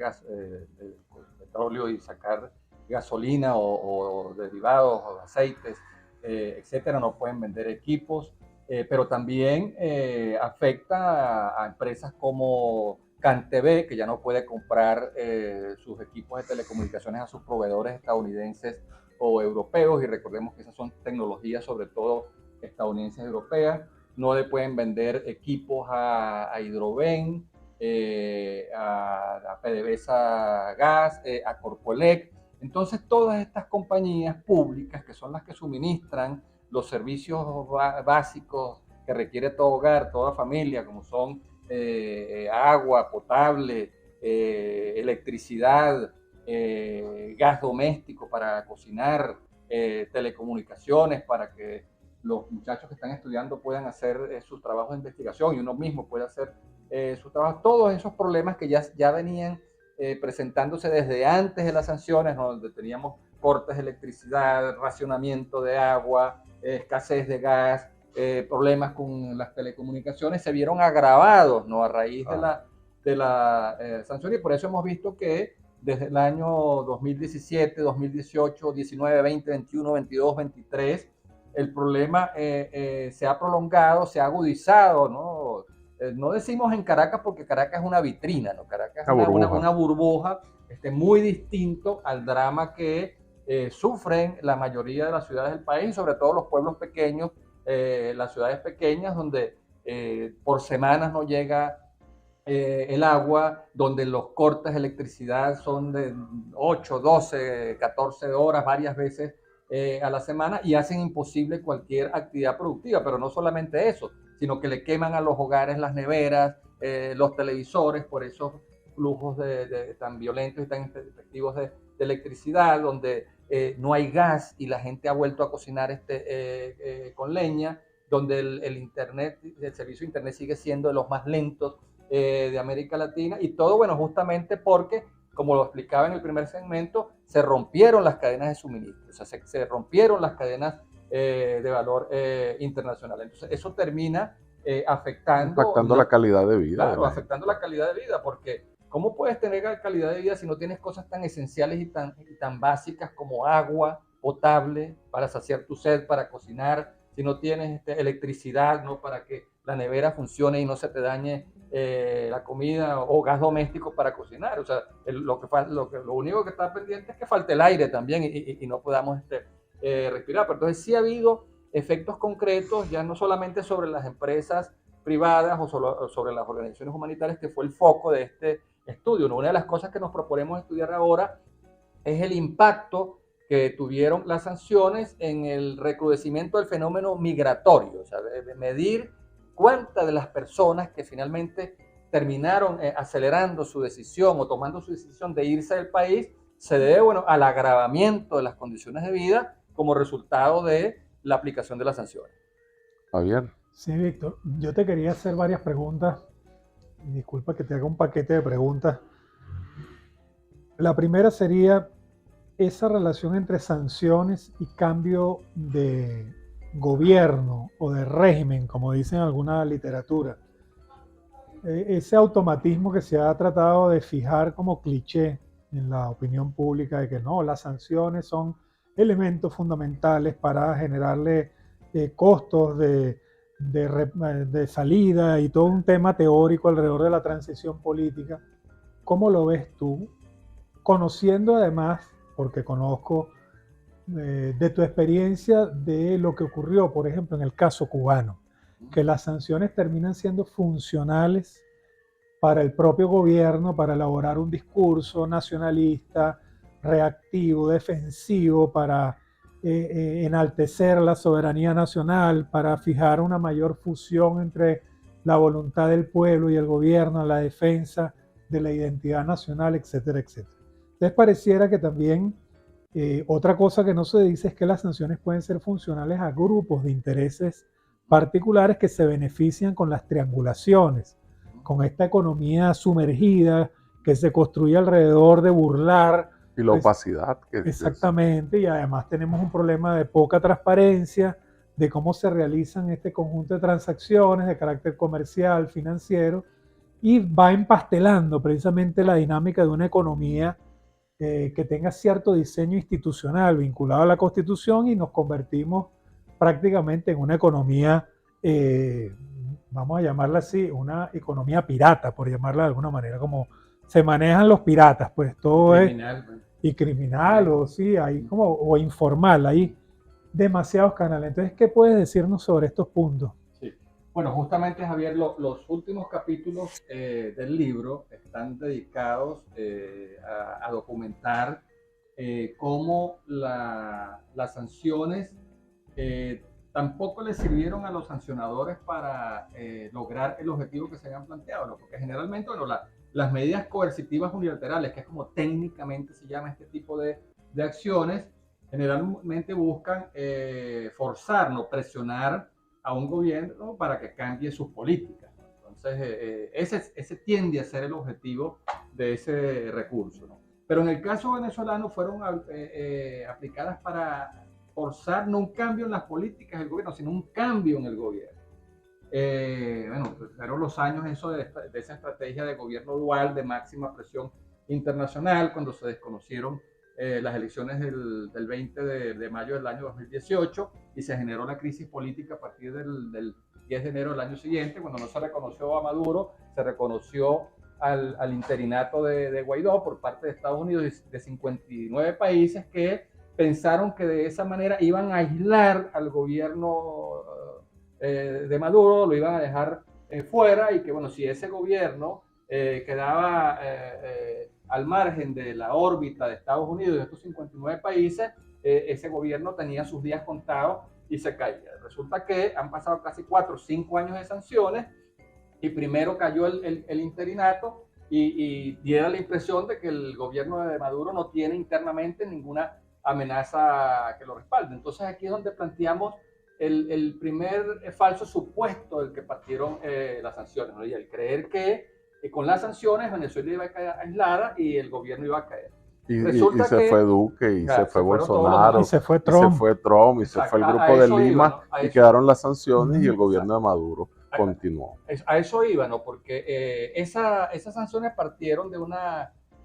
petróleo y sacar gasolina o derivados o aceites, etcétera. No pueden vender equipos, pero también afecta a empresas como CanTV, que ya no puede comprar sus equipos de telecomunicaciones a sus proveedores estadounidenses o europeos, y recordemos que esas son tecnologías sobre todo estadounidenses y europeas. No le pueden vender equipos a Hidroven, a PDVSA Gas, a Corpoelec. Entonces todas estas compañías públicas, que son las que suministran los servicios básicos que requiere todo hogar, toda familia, como son agua potable, electricidad, gas doméstico para cocinar, telecomunicaciones para que los muchachos que están estudiando puedan hacer sus trabajos de investigación y uno mismo puede hacer su trabajo. Todos esos problemas que ya venían presentándose desde antes de las sanciones, donde teníamos cortes de electricidad, racionamiento de agua, escasez de gas, problemas con las telecomunicaciones, se vieron agravados, ¿no? A raíz de la sanción, y por eso hemos visto que desde el año 2017, 2018, 19, 20, 21, 22, 23, el problema se ha prolongado, se ha agudizado, ¿no? No decimos en Caracas porque Caracas es una vitrina, ¿no? Caracas es una burbuja muy distinto al drama que sufren la mayoría de las ciudades del país, sobre todo los pueblos pequeños, las ciudades pequeñas donde por semanas no llega el agua, donde los cortes de electricidad son de 8, 12, 14 horas varias veces a la semana y hacen imposible cualquier actividad productiva. Pero no solamente eso, sino que le queman a los hogares las neveras, los televisores, por esos flujos tan violentos y tan efectivos de electricidad, donde no hay gas y la gente ha vuelto a cocinar con leña, donde el servicio de internet sigue siendo de los más lentos de América Latina, y todo, bueno, justamente porque, como lo explicaba en el primer segmento, se rompieron las cadenas de suministro, o sea, se rompieron las cadenas de valor internacional. Entonces, eso termina afectando la calidad de vida. Claro, afectando la calidad de vida, porque ¿cómo puedes tener calidad de vida si no tienes cosas tan esenciales y tan básicas como agua potable para saciar tu sed, para cocinar? Si no tienes electricidad, ¿no? Para que la nevera funcione y no se te dañe la comida, o gas doméstico para cocinar. O sea, lo único que está pendiente es que falte el aire también y no podamos respirar. Pero entonces sí ha habido efectos concretos, ya no solamente sobre las empresas privadas o sobre las organizaciones humanitarias, que fue el foco de este estudio. Una de las cosas que nos proponemos estudiar ahora es el impacto que tuvieron las sanciones en el recrudecimiento del fenómeno migratorio, o sea, de medir cuántas de las personas que finalmente terminaron acelerando su decisión o tomando su decisión de irse del país se debe, bueno, al agravamiento de las condiciones de vida como resultado de la aplicación de las sanciones. Javier. Sí, Víctor, yo te quería hacer varias preguntas. Disculpa que te haga un paquete de preguntas. La primera sería esa relación entre sanciones y cambio de gobierno o de régimen, como dicen en alguna literatura. Ese automatismo que se ha tratado de fijar como cliché en la opinión pública de que no, las sanciones son elementos fundamentales para generarle costos de salida y todo un tema teórico alrededor de la transición política. ¿Cómo lo ves tú? Conociendo además, porque conozco de tu experiencia de lo que ocurrió, por ejemplo, en el caso cubano, que las sanciones terminan siendo funcionales para el propio gobierno, para elaborar un discurso nacionalista, reactivo, defensivo, para enaltecer la soberanía nacional, para fijar una mayor fusión entre la voluntad del pueblo y el gobierno, la defensa de la identidad nacional, etcétera, etcétera. Entonces pareciera que también otra cosa que no se dice es que las sanciones pueden ser funcionales a grupos de intereses particulares que se benefician con las triangulaciones, con esta economía sumergida que se construye alrededor de burlar. Y la opacidad. Exactamente, y además tenemos un problema de poca transparencia de cómo se realizan este conjunto de transacciones de carácter comercial, financiero, y va empastelando precisamente la dinámica de una economía que tenga cierto diseño institucional vinculado a la Constitución, y nos convertimos prácticamente en una economía, vamos a llamarla así, una economía pirata, por llamarla de alguna manera, como se manejan los piratas, pues todo criminal, es... Y criminal, o sí, hay como, o informal, hay demasiados canales. Entonces, ¿qué puedes decirnos sobre estos puntos? Sí. Bueno, justamente, Javier, los últimos capítulos del libro están dedicados a documentar cómo las sanciones tampoco les sirvieron a los sancionadores para lograr el objetivo que se habían planteado, ¿no? Porque generalmente, bueno, las medidas coercitivas unilaterales, que es como técnicamente se llama este tipo de acciones, generalmente buscan forzar, ¿no? Presionar a un gobierno para que cambie sus políticas, ¿no? Entonces, ese tiende a ser el objetivo de ese recurso, ¿no? Pero en el caso venezolano fueron aplicadas para forzar no un cambio en las políticas del gobierno, sino un cambio en el gobierno. Bueno, fueron los años eso de esa estrategia de gobierno dual, de máxima presión internacional, cuando se desconocieron las elecciones del 20 de mayo del año 2018 y se generó la crisis política a partir del 10 de enero del año siguiente, cuando no se reconoció a Maduro, se reconoció al interinato de Guaidó por parte de Estados Unidos, de 59 países que pensaron que de esa manera iban a aislar al gobierno de Maduro, lo iban a dejar fuera, y que bueno, si ese gobierno quedaba al margen de la órbita de Estados Unidos y de estos 59 países, ese gobierno tenía sus días contados y se caía. Resulta que han pasado casi 4 o 5 años de sanciones y primero cayó el interinato y diera la impresión de que el gobierno de Maduro no tiene internamente ninguna amenaza que lo respalde. Entonces aquí es donde planteamos el primer falso supuesto del que partieron las sanciones, ¿no? Y el creer que con las sanciones Venezuela iba a quedar aislada y el gobierno iba a caer. Y se fue Duque, y se fue Bolsonaro, y se fue Trump, y se fue el grupo de Lima, y quedaron las sanciones y el gobierno de Maduro continuó. A eso iba, ¿no? Porque esas sanciones partieron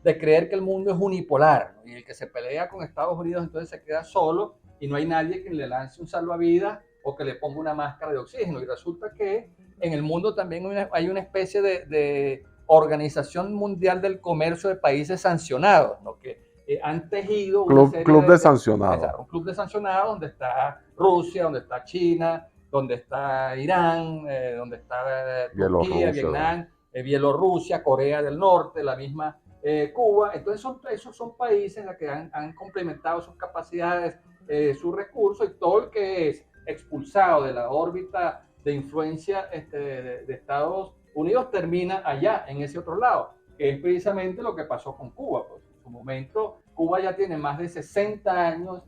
de creer que el mundo es unipolar, ¿no? Y el que se pelea con Estados Unidos entonces se queda solo y no hay nadie que le lance un salvavidas o que le ponga una máscara de oxígeno. Y resulta que en el mundo también hay una especie de Organización Mundial del Comercio de Países Sancionados, ¿no? Que han tejido una serie club de sancionados. Un club de sancionados donde está Rusia, donde está China, donde está Irán, donde está Turquía, Vietnam, Bielorrusia, Corea del Norte, la misma Cuba. Entonces esos son países en los que han complementado sus capacidades, sus recursos, y todo el que es expulsado de la órbita de influencia de Estados Unidos termina allá, en ese otro lado, que es precisamente lo que pasó con Cuba. Pues en su momento Cuba ya tiene más de 60 años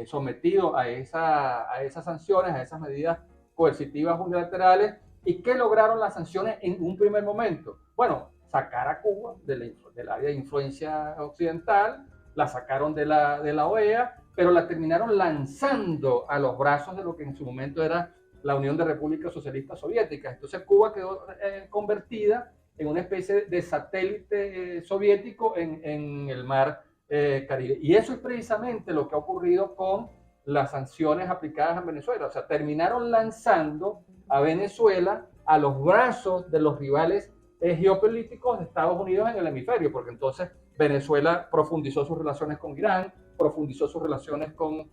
sometido a esas sanciones, a esas medidas coercitivas unilaterales. ¿Y qué lograron las sanciones en un primer momento? Bueno, sacar a Cuba del área de influencia occidental, la sacaron de la OEA, pero la terminaron lanzando a los brazos de lo que en su momento era la Unión de Repúblicas Socialistas Soviéticas. Entonces Cuba quedó convertida en una especie de satélite soviético en el mar Caribe. Y eso es precisamente lo que ha ocurrido con las sanciones aplicadas en Venezuela. O sea, terminaron lanzando a Venezuela a los brazos de los rivales geopolíticos de Estados Unidos en el hemisferio, porque entonces Venezuela profundizó sus relaciones con Irán, profundizó sus relaciones con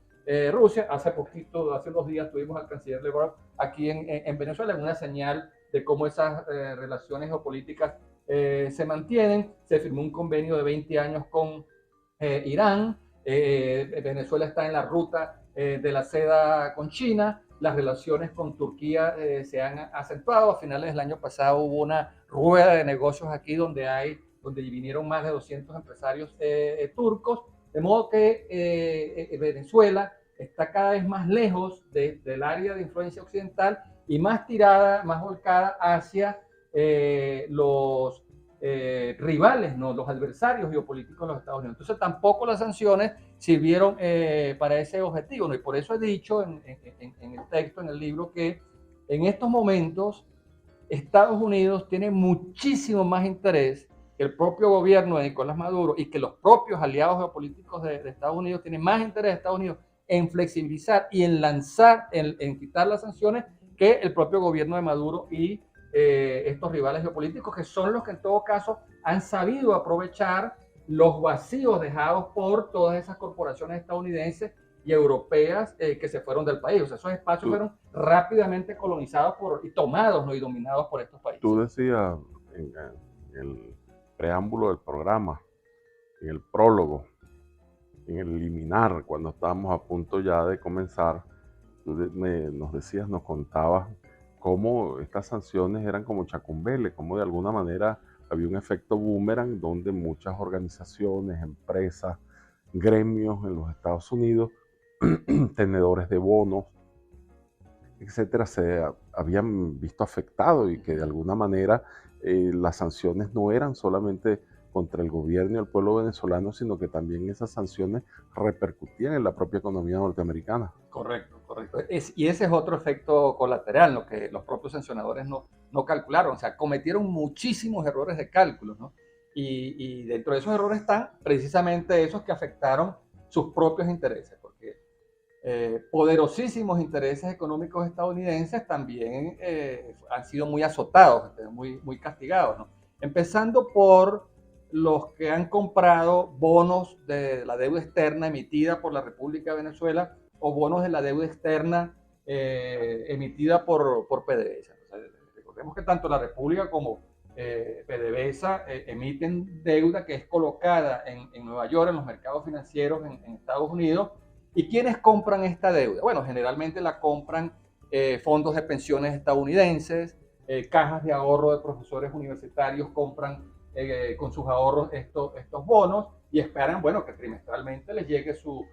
Rusia. Hace 2 días tuvimos al canciller Lavrov aquí en Venezuela, en una señal de cómo esas relaciones geopolíticas se mantienen. Se firmó un convenio de 20 años con Irán. Venezuela está en la ruta de la seda con China. Las relaciones con Turquía se han acentuado. A finales del año pasado hubo una rueda de negocios aquí donde vinieron más de 200 empresarios turcos. De modo que Venezuela está cada vez más lejos del área de influencia occidental y más tirada, más volcada hacia los rivales, ¿no? Los adversarios geopolíticos de los Estados Unidos. Entonces tampoco las sanciones sirvieron para ese objetivo, ¿no? Y por eso he dicho en el texto, en el libro, que en estos momentos Estados Unidos tiene muchísimo más interés que el propio gobierno de Nicolás Maduro, y que los propios aliados geopolíticos de Estados Unidos tienen más interés de Estados Unidos en flexibilizar y en lanzar, en quitar las sanciones, que el propio gobierno de Maduro y estos rivales geopolíticos, que son los que en todo caso han sabido aprovechar los vacíos dejados por todas esas corporaciones estadounidenses y europeas que se fueron del país. O sea, esos espacios fueron rápidamente colonizados y tomados, ¿no? Y dominados por estos países. Tú decías en el preámbulo del programa, en el prólogo, en el liminar, cuando estábamos a punto ya de comenzar, nos contabas cómo estas sanciones eran como chacumbele, cómo de alguna manera había un efecto boomerang donde muchas organizaciones, empresas, gremios en los Estados Unidos, tenedores de bonos, etcétera, se habían visto afectados, y que de alguna manera las sanciones no eran solamente contra el gobierno y el pueblo venezolano, sino que también esas sanciones repercutían en la propia economía norteamericana. Correcto. Y ese es otro efecto colateral, lo que los propios sancionadores no calcularon. O sea, cometieron muchísimos errores de cálculo, ¿no? Y dentro de esos errores están precisamente esos que afectaron sus propios intereses, porque poderosísimos intereses económicos estadounidenses también han sido muy azotados, muy castigados, ¿no? Empezando por los que han comprado bonos de la deuda externa emitida por la República de Venezuela, o bonos de la deuda externa emitida por PDVSA. O sea, recordemos que tanto la República como PDVSA emiten deuda que es colocada en Nueva York, en los mercados financieros en Estados Unidos. ¿Y quiénes compran esta deuda? Bueno, generalmente la compran fondos de pensiones estadounidenses, cajas de ahorro de profesores universitarios compran con sus ahorros estos bonos, y esperan, bueno, que trimestralmente les llegue sus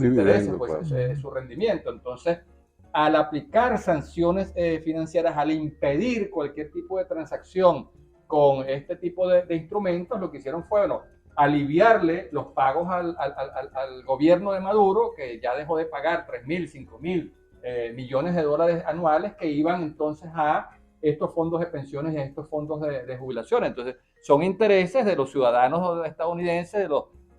intereses, pues, su rendimiento. Entonces, al aplicar sanciones financieras, al impedir cualquier tipo de transacción con este tipo de instrumentos, lo que hicieron fue, bueno, aliviarle los pagos al gobierno de Maduro, que ya dejó de pagar 3.000, 5.000 millones de dólares anuales que iban entonces a estos fondos de pensiones y a estos fondos de jubilación. Entonces, son intereses de los ciudadanos estadounidenses,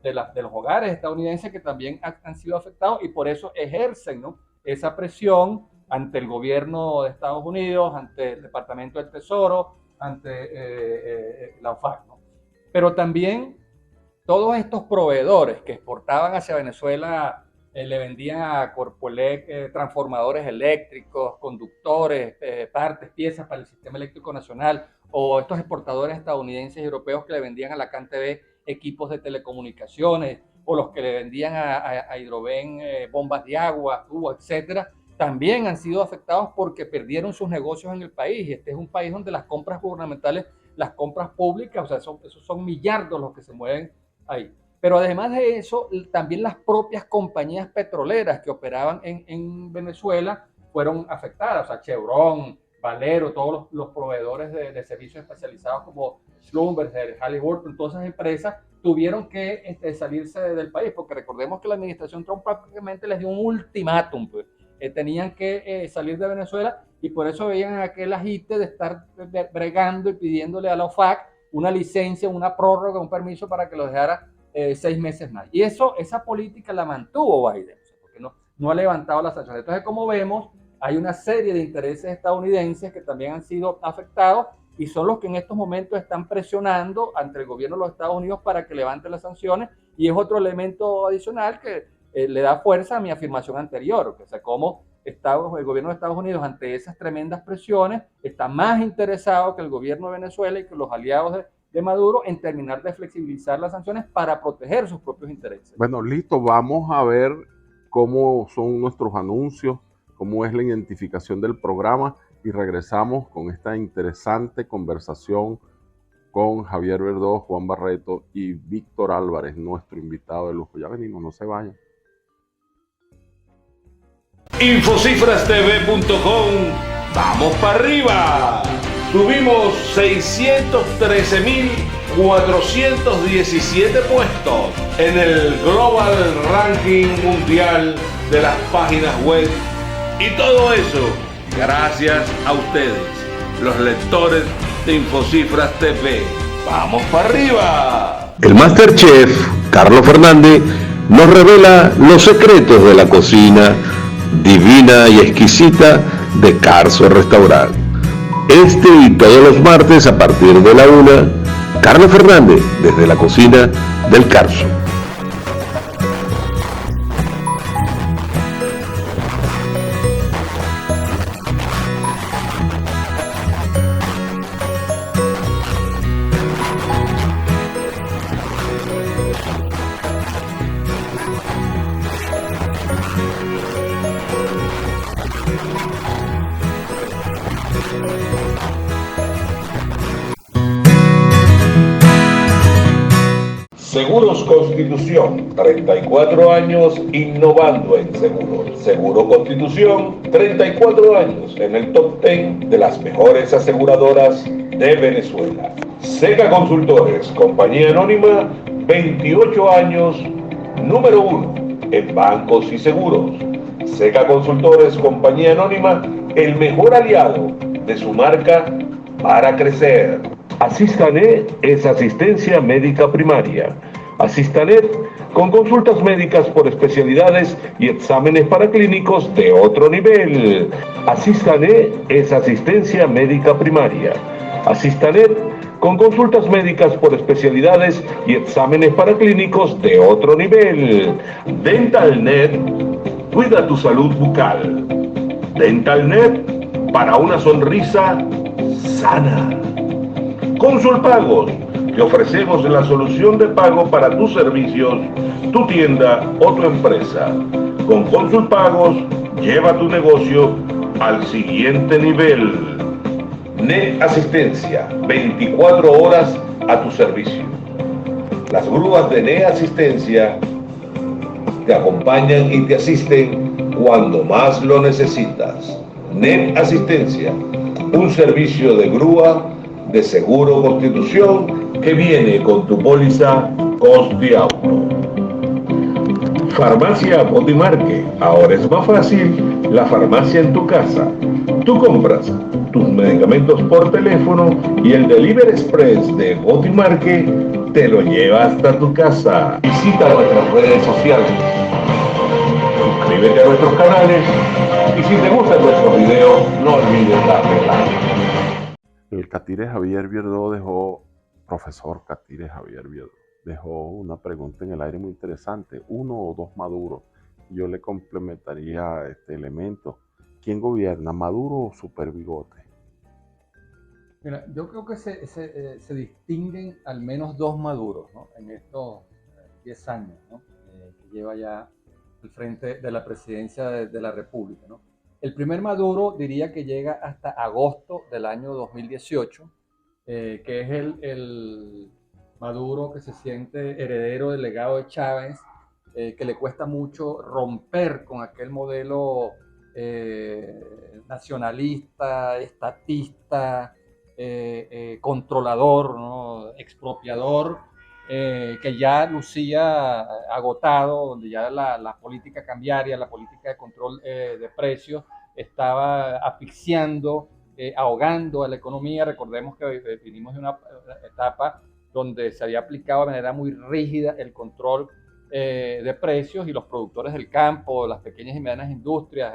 de los hogares estadounidenses, que también han sido afectados, y por eso ejercen, ¿no?, esa presión ante el gobierno de Estados Unidos, ante el Departamento del Tesoro, ante la OFAC, ¿no? Pero también todos estos proveedores que exportaban hacia Venezuela le vendían a Corpoelec transformadores eléctricos, conductores, partes, piezas para el sistema eléctrico nacional, o estos exportadores estadounidenses y europeos que le vendían a la CanTV equipos de telecomunicaciones, o los que le vendían a Hidroven bombas de agua, tubos, etcétera, también han sido afectados porque perdieron sus negocios en el país. Este es un país donde las compras gubernamentales, las compras públicas, o sea, esos son millardos los que se mueven ahí. Pero además de eso, también las propias compañías petroleras que operaban en Venezuela fueron afectadas. O sea, Chevron, Valero, todos los proveedores de servicios especializados como Schlumberger, Halliburton, todas esas empresas tuvieron que salirse del país, porque recordemos que la administración Trump prácticamente les dio un ultimátum, pues. Tenían que salir de Venezuela, y por eso veían aquel agite de estar bregando y pidiéndole a la OFAC una licencia, una prórroga, un permiso para que los dejara 6 meses más. Y esa política la mantuvo Biden, porque no ha levantado las sanciones. Entonces, como vemos, hay una serie de intereses estadounidenses que también han sido afectados, y son los que en estos momentos están presionando ante el gobierno de los Estados Unidos para que levante las sanciones, y es otro elemento adicional que le da fuerza a mi afirmación anterior, o sea, cómo el gobierno de Estados Unidos, ante esas tremendas presiones, está más interesado que el gobierno de Venezuela y que los aliados de Maduro en terminar de flexibilizar las sanciones para proteger sus propios intereses. Bueno, listo, vamos a ver cómo son nuestros anuncios, cómo es la identificación del programa, y regresamos con esta interesante conversación con Javier Verdós, Juan Barreto y Víctor Álvarez, nuestro invitado de lujo. Ya venimos, no se vayan. Infocifrastv.com, vamos para arriba. Subimos 613.417 puestos en el Global Ranking Mundial de las páginas web, y todo eso gracias a ustedes, los lectores de Infocifras TV. ¡Vamos para arriba! El Masterchef, Carlos Fernández, nos revela los secretos de la cocina divina y exquisita de Carso Restaurant. Este y todos los martes a partir de la 1, Carlos Fernández, desde la cocina del Carso. Seguros Constitución, 34 años innovando en seguros. Seguro Constitución, 34 años en el top 10 de las mejores aseguradoras de Venezuela. Seca Consultores, compañía anónima, 28 años, número 1 en bancos y seguros. Seca Consultores, compañía anónima, el mejor aliado de su marca para crecer. Asistanet es asistencia médica primaria. Asistanet con consultas médicas por especialidades y exámenes paraclínicos de otro nivel. Asistanet es asistencia médica primaria. Asistanet con consultas médicas por especialidades y exámenes paraclínicos de otro nivel. DentalNet, cuida tu salud bucal. DentalNet, para una sonrisa sana. Consulpagos, te ofrecemos la solución de pago para tus servicios, tu tienda o tu empresa. Con Consulpagos, lleva tu negocio al siguiente nivel. NET Asistencia, 24 horas a tu servicio. Las grúas de NET Asistencia te acompañan y te asisten cuando más lo necesitas. NET Asistencia, un servicio de grúa de Seguro Constitución que viene con tu póliza Costi Auto. Farmacia Botimarque, ahora es más fácil la farmacia en tu casa. Tú compras tus medicamentos por teléfono y el Delivery Express de Botimarque te lo lleva hasta tu casa. Visita nuestras redes sociales, suscríbete a nuestros canales y si te gustan nuestros videos no olvides darle like. El Catire Javier Verdós dejó, profesor Catire Javier Verdós, dejó una pregunta en el aire muy interesante. ¿Uno o dos Maduro? Yo le complementaría este elemento. ¿Quién gobierna, Maduro o Super Bigote? Mira, yo creo que se distinguen al menos dos Maduros, ¿no? En estos 10 años, ¿no? Que lleva ya al frente de la presidencia de la República, ¿no? El primer Maduro diría que llega hasta agosto del año 2018, que es el Maduro que se siente heredero del legado de Chávez, que le cuesta mucho romper con aquel modelo nacionalista, estatista, controlador, ¿no? Expropiador, que ya lucía agotado, donde ya la política cambiaria, la política de control de precios estaba asfixiando, ahogando a la economía. Recordemos que vinimos de una etapa donde se había aplicado de manera muy rígida el control de precios, y los productores del campo, las pequeñas y medianas industrias,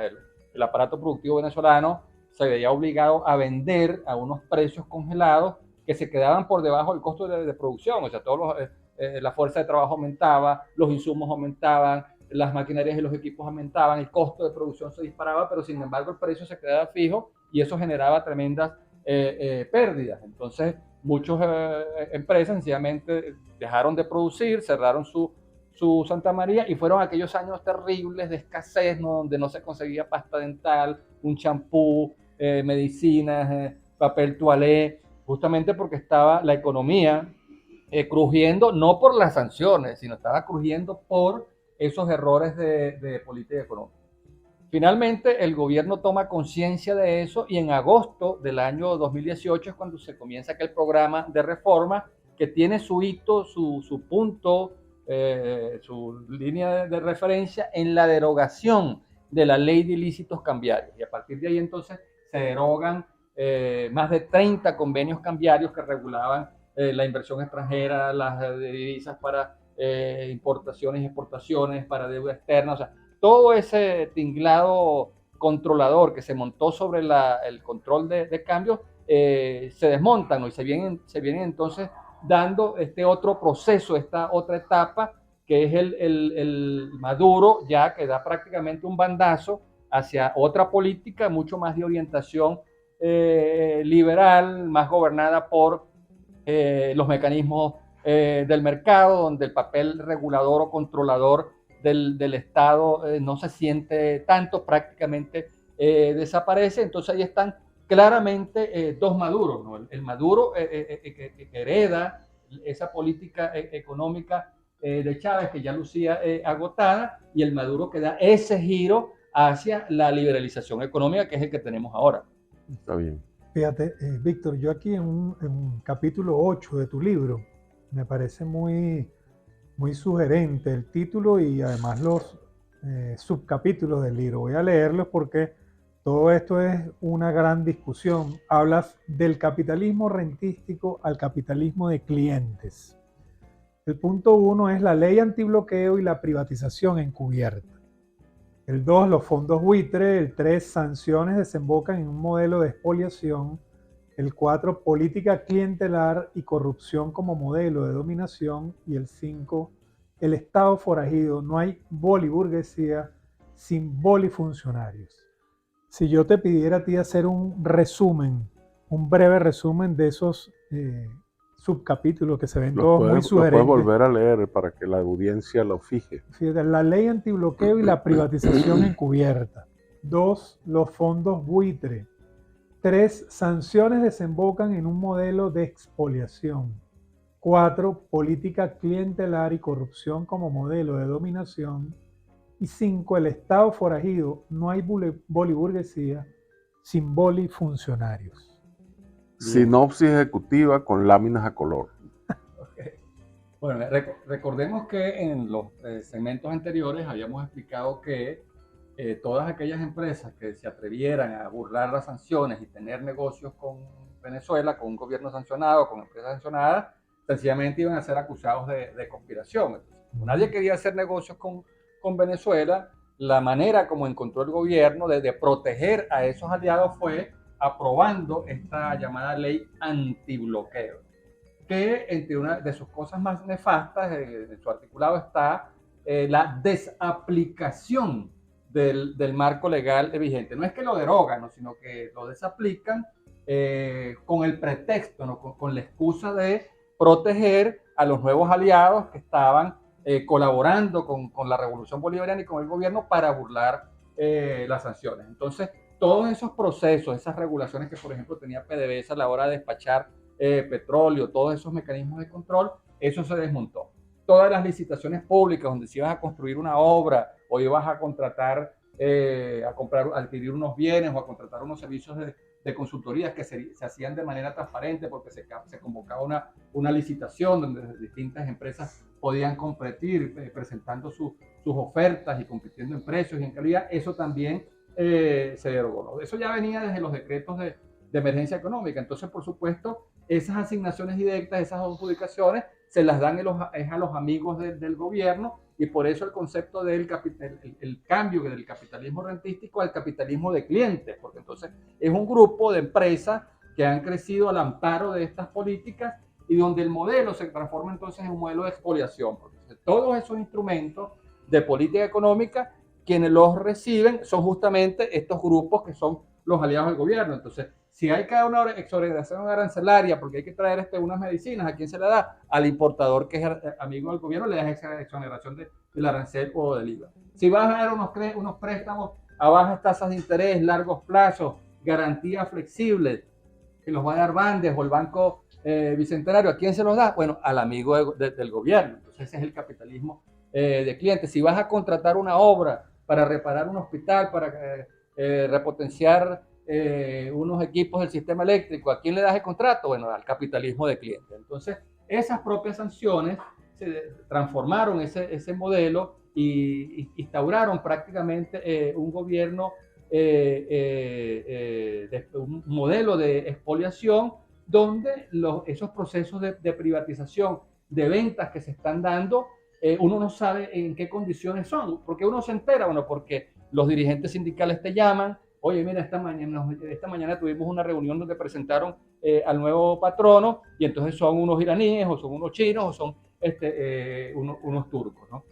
el aparato productivo venezolano se veía obligado a vender a unos precios congelados que se quedaban por debajo del costo de producción. O sea, la fuerza de trabajo aumentaba, los insumos aumentaban, las maquinarias y los equipos aumentaban, el costo de producción se disparaba, pero sin embargo el precio se quedaba fijo y eso generaba tremendas pérdidas. Entonces, muchas empresas sencillamente dejaron de producir, cerraron su Santa María, y fueron aquellos años terribles de escasez, ¿no? Donde no se conseguía pasta dental, un champú, medicinas, papel toalé, justamente porque estaba la economía crujiendo, no por las sanciones, sino estaba crujiendo por esos errores de política económica. Finalmente, el gobierno toma conciencia de eso, y en agosto del año 2018 es cuando se comienza aquel programa de reforma que tiene su hito, su punto, su línea de referencia en la derogación de la ley de ilícitos cambiarios. Y a partir de ahí entonces se derogan más de 30 convenios cambiarios que regulaban la inversión extranjera, las divisas para importaciones y exportaciones, para deuda externa. O sea, todo ese tinglado controlador que se montó sobre el control de cambios se desmontan, ¿no? Y se vienen entonces dando este otro proceso, esta otra etapa, que es el Maduro, ya que da prácticamente un bandazo hacia otra política mucho más de orientación liberal, más gobernada por los mecanismos del mercado, donde el papel regulador o controlador del Estado no se siente tanto, prácticamente desaparece. Entonces ahí están claramente dos Maduros, ¿no? El Maduro que hereda esa política económica de Chávez, que ya lucía agotada, y el Maduro que da ese giro hacia la liberalización económica, que es el que tenemos ahora. Está bien. Fíjate, Víctor, yo aquí en un capítulo 8 de tu libro, me parece muy sugerente el título y además los subcapítulos del libro. Voy a leerlos porque todo esto es una gran discusión. Hablas del capitalismo rentístico al capitalismo de clientes. El punto 1 es la ley antibloqueo y la privatización encubierta. El 2, los fondos buitre. El 3, sanciones desembocan en un modelo de expoliación. El 4, política clientelar y corrupción como modelo de dominación. Y el 5, el Estado forajido. No hay boliburguesía sin bolifuncionarios. Si yo te pidiera a ti hacer un resumen, un breve resumen de esos subcapítulos que se ven todos muy sugerentes. Lo puedes volver a leer para que la audiencia lo fije. Fíjate, la ley antibloqueo y la privatización encubierta. 2, los fondos buitre. 3, sanciones desembocan en un modelo de expoliación. 4, política clientelar y corrupción como modelo de dominación. Y 5, el Estado forajido. No hay boliburguesía sin bolifuncionarios. Sinopsis ejecutiva con láminas a color. Okay. Bueno, recordemos que en los segmentos anteriores habíamos explicado que todas aquellas empresas que se atrevieran a burlar las sanciones y tener negocios con Venezuela, con un gobierno sancionado, con empresas sancionadas, sencillamente iban a ser acusados de conspiración. Entonces, nadie quería hacer negocios con Venezuela. La manera como encontró el gobierno de proteger a esos aliados fue aprobando esta llamada ley antibloqueo, que entre una de sus cosas más nefastas, en su articulado está la desaplicación del marco legal vigente. No es que lo derogan, ¿no? Sino que lo desaplican con el pretexto, ¿no? con la excusa de proteger a los nuevos aliados que estaban colaborando con la Revolución Bolivariana y con el gobierno para burlar las sanciones. Entonces, todos esos procesos, esas regulaciones que, por ejemplo, tenía PDVSA a la hora de despachar petróleo, todos esos mecanismos de control, eso se desmontó. Todas las licitaciones públicas donde si ibas a construir una obra o ibas a contratar, a adquirir unos bienes o a contratar unos servicios de consultorías que se hacían de manera transparente porque se convocaba una licitación donde distintas empresas podían competir presentando sus ofertas y compitiendo en precios y en calidad, eso también se derogó, ¿no? Eso ya venía desde los decretos de emergencia económica. Entonces, por supuesto, esas asignaciones directas, esas adjudicaciones, se las dan a los amigos del gobierno, y por eso el concepto del el cambio del capitalismo rentístico al capitalismo de clientes, porque entonces es un grupo de empresas que han crecido al amparo de estas políticas y donde el modelo se transforma entonces en un modelo de expoliación, porque todos esos instrumentos de política económica, quienes los reciben son justamente estos grupos que son los aliados del gobierno. Entonces, si hay que dar una exoneración arancelaria porque hay que traer unas medicinas, ¿a quién se le da? Al importador que es amigo del gobierno, le das esa exoneración del arancel o del IVA. Si vas a dar unos préstamos a bajas tasas de interés, largos plazos, garantías flexibles, que los va a dar Bandes o el Banco Bicentenario, ¿a quién se los da? Bueno, al amigo del gobierno. Entonces ese es el capitalismo de clientes. Si vas a contratar una obra para reparar un hospital, para repotenciar unos equipos del sistema eléctrico, ¿a quién le das el contrato? Bueno, al capitalismo de clientes. Entonces, esas propias sanciones se transformaron ese modelo y instauraron prácticamente un gobierno, un modelo de expoliación donde esos procesos de privatización, de ventas que se están dando, uno no sabe en qué condiciones son. ¿Por qué uno se entera? Bueno, porque los dirigentes sindicales te llaman. Oye, mira, esta mañana tuvimos una reunión donde presentaron al nuevo patrono y entonces son unos iraníes o son unos chinos o son unos turcos, ¿no?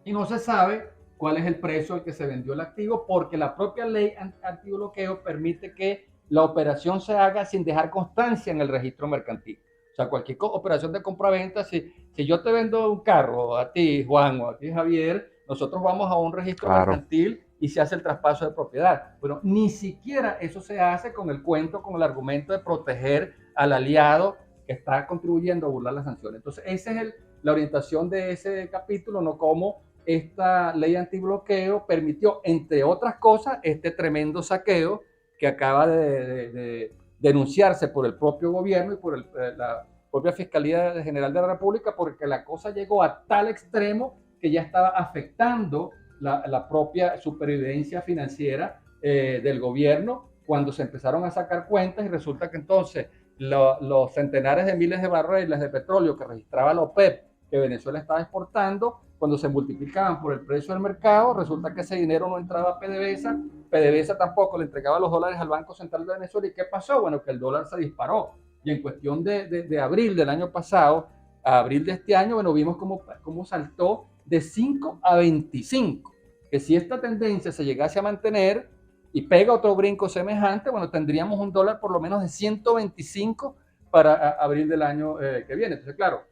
Y no se sabe cuál es el precio al que se vendió el activo porque la propia ley antibloqueo permite que la operación se haga sin dejar constancia en el registro mercantil. O sea, cualquier operación de compra-venta, si yo te vendo un carro a ti, Juan, o a ti, Javier, nosotros vamos a un registro mercantil y se hace el traspaso de propiedad. Bueno, ni siquiera eso se hace con el con el argumento de proteger al aliado que está contribuyendo a burlar las sanciones. Entonces, esa es la orientación de ese capítulo, no cómo esta ley antibloqueo permitió, entre otras cosas, este tremendo saqueo que acaba de denunciarse por el propio gobierno y por la propia Fiscalía General de la República, porque la cosa llegó a tal extremo que ya estaba afectando la propia supervivencia financiera del gobierno cuando se empezaron a sacar cuentas y resulta que entonces los centenares de miles de barriles de petróleo que registraba la OPEP que Venezuela estaba exportando, cuando se multiplicaban por el precio del mercado, resulta que ese dinero no entraba a PDVSA, PDVSA tampoco le entregaba los dólares al Banco Central de Venezuela. ¿Y qué pasó? Bueno, que el dólar se disparó. Y en cuestión de abril del año pasado a abril de este año, bueno, vimos cómo saltó de 5 a 25. Que si esta tendencia se llegase a mantener y pega otro brinco semejante, bueno, tendríamos un dólar por lo menos de 125 para abril del año que viene. Entonces, claro,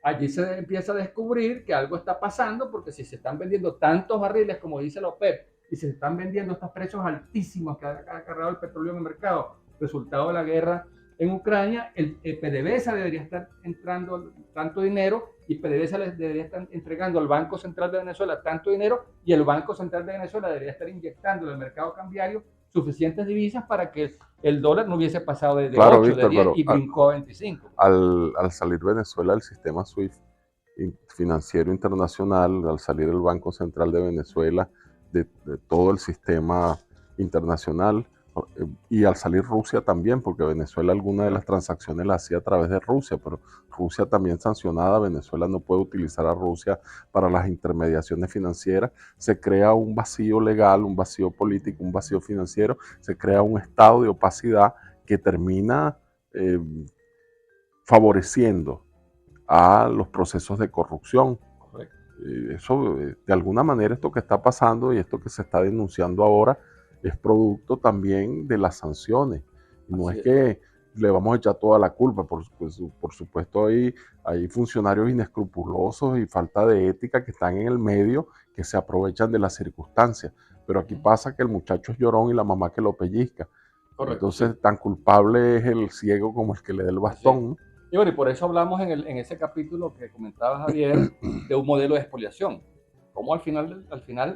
allí se empieza a descubrir que algo está pasando, porque si se están vendiendo tantos barriles como dice la OPEP y se están vendiendo estos precios altísimos que ha cargado el petróleo en el mercado, resultado de la guerra en Ucrania, el PDVSA debería estar entrando tanto dinero y PDVSA debería estar entregando al Banco Central de Venezuela tanto dinero y el Banco Central de Venezuela debería estar inyectando en el mercado cambiario suficientes divisas para que el dólar no hubiese pasado de 8, Víctor, de 10 y brincó a 25. Al salir Venezuela del sistema SWIFT financiero internacional, al salir el Banco Central de Venezuela, de todo el sistema internacional, y al salir Rusia también, porque Venezuela alguna de las transacciones las hacía a través de Rusia, pero Rusia también sancionada, Venezuela no puede utilizar a Rusia para las intermediaciones financieras, se crea un vacío legal, un vacío político, un vacío financiero, se crea un estado de opacidad que termina favoreciendo a los procesos de corrupción. Correcto. Eso, de alguna manera, esto que está pasando y esto que se está denunciando ahora es producto también de las sanciones. No Así es es. que le vamos a echar toda la culpa, por supuesto hay funcionarios inescrupulosos y falta de ética que están en el medio, que se aprovechan de las circunstancias. Pero aquí pasa que el muchacho es llorón y la mamá que lo pellizca. Correcto, Entonces, sí. tan culpable es el ciego como el que le dé el bastón, ¿no? Y bueno, y por eso hablamos en ese capítulo que comentaba Javier de un modelo de expoliación. Cómo al final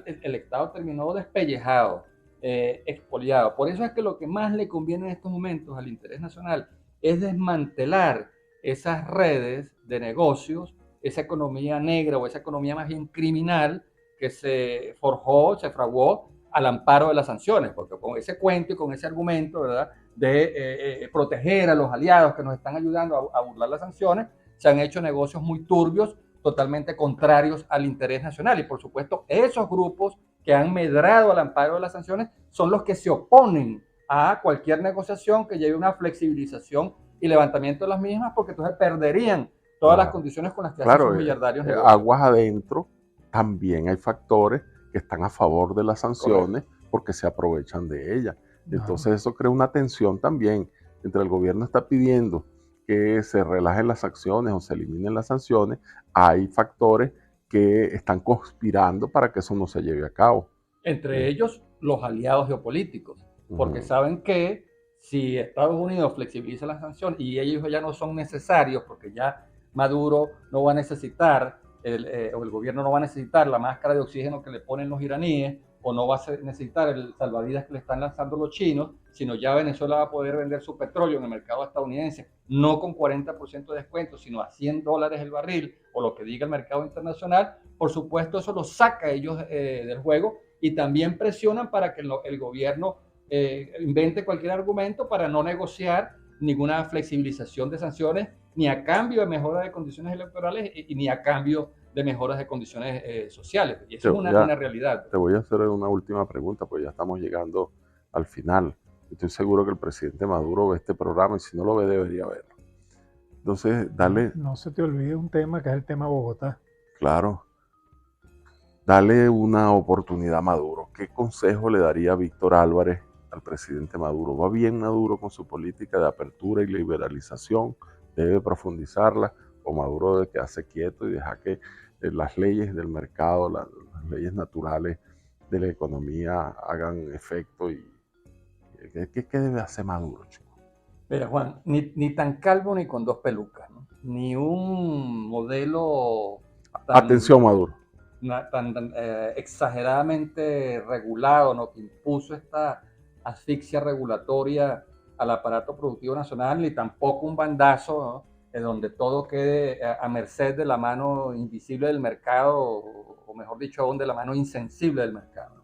el Estado terminó despellejado, expoliado. Por eso es que lo que más le conviene en estos momentos al interés nacional es desmantelar esas redes de negocios, esa economía negra o esa economía más bien criminal que se forjó, se fraguó al amparo de las sanciones, porque con ese cuento y con ese argumento, ¿verdad?, de proteger a los aliados que nos están ayudando a burlar las sanciones, se han hecho negocios muy turbios, totalmente contrarios al interés nacional. Y por supuesto, esos grupos que han medrado al amparo de las sanciones son los que se oponen a cualquier negociación que lleve una flexibilización y levantamiento de las mismas, porque entonces perderían todas las condiciones con las que hacen sus millardarios negocios. Aguas adentro, también hay factores que están a favor de las sanciones. Correcto. Porque se aprovechan de ellas. Entonces eso crea una tensión también entre el gobierno está pidiendo que se relajen las sanciones o se eliminen las sanciones, hay factores que están conspirando para que eso no se lleve a cabo. Entre ellos los aliados geopolíticos, porque saben que si Estados Unidos flexibiliza las sanciones y ellos ya no son necesarios, porque ya Maduro no va a necesitar, o el gobierno no va a necesitar la máscara de oxígeno que le ponen los iraníes, o no va a necesitar el salvavidas que le están lanzando los chinos, sino ya Venezuela va a poder vender su petróleo en el mercado estadounidense, no con 40% de descuento, sino a $100 el barril, o lo que diga el mercado internacional. Por supuesto, eso los saca ellos del juego, y también presionan para que el gobierno invente cualquier argumento para no negociar ninguna flexibilización de sanciones, ni a cambio de mejora de condiciones electorales y ni a cambio de mejoras de condiciones sociales. Y eso es una realidad. Te voy a hacer una última pregunta, pues ya estamos llegando al final. Estoy seguro que el presidente Maduro ve este programa y si no lo ve, debería verlo. Entonces, dale... No se te olvide un tema que es el tema Bogotá. Claro. Dale una oportunidad a Maduro. ¿Qué consejo le daría Víctor Álvarez al presidente Maduro? ¿Va bien Maduro con su política de apertura y liberalización? ¿Debe profundizarla? ¿O Maduro debe quedarse quieto y dejar que las leyes del mercado, las leyes naturales de la economía hagan efecto? ¿Qué debe hacer Maduro, chico? Mira, Juan, ni tan calvo ni con dos pelucas, ¿no? Ni un modelo Atención, Maduro. tan exageradamente regulado, ¿no?, que impuso esta asfixia regulatoria al aparato productivo nacional, ni tampoco un bandazo, ¿no?, en donde todo quede a merced de la mano invisible del mercado, o mejor dicho, aún de la mano insensible del mercado.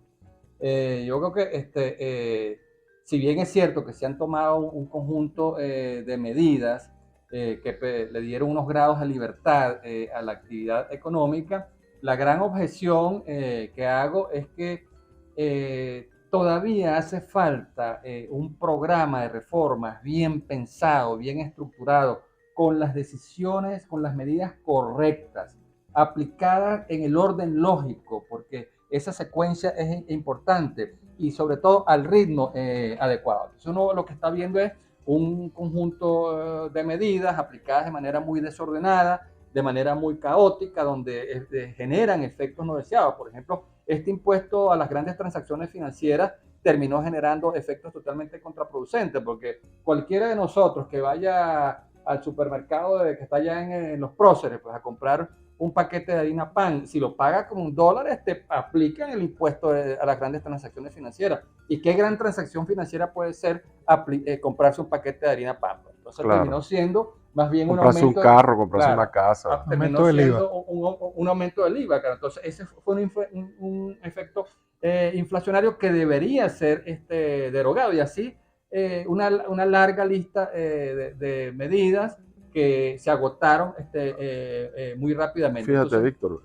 Yo creo que si bien es cierto que se han tomado un conjunto de medidas que le dieron unos grados de libertad a la actividad económica, la gran objeción que hago es que todavía hace falta un programa de reformas bien pensado, bien estructurado, con las decisiones, con las medidas correctas, aplicadas en el orden lógico, porque esa secuencia es importante, y sobre todo al ritmo adecuado. Entonces uno lo que está viendo es un conjunto de medidas aplicadas de manera muy desordenada, de manera muy caótica, donde generan efectos no deseados. Por ejemplo, este impuesto a las grandes transacciones financieras terminó generando efectos totalmente contraproducentes, porque cualquiera de nosotros que vaya al supermercado que está allá en los próceres, pues a comprar un paquete de harina pan, si lo paga con $1, te aplican el impuesto a las grandes transacciones financieras. ¿Y qué gran transacción financiera puede ser comprarse un paquete de harina pan? Entonces terminó siendo más bien comprarse un carro, comprarse una casa. Terminó siendo un aumento del IVA. Entonces ese fue un efecto inflacionario que debería ser derogado, y así una larga lista de medidas que se agotaron muy rápidamente. Fíjate, entonces, Víctor,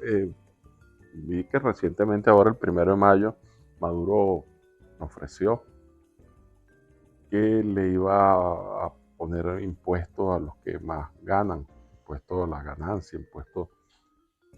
vi que recientemente, ahora el 1 de mayo, Maduro ofreció que le iba a poner impuestos a los que más ganan, impuestos a las ganancias, impuestos.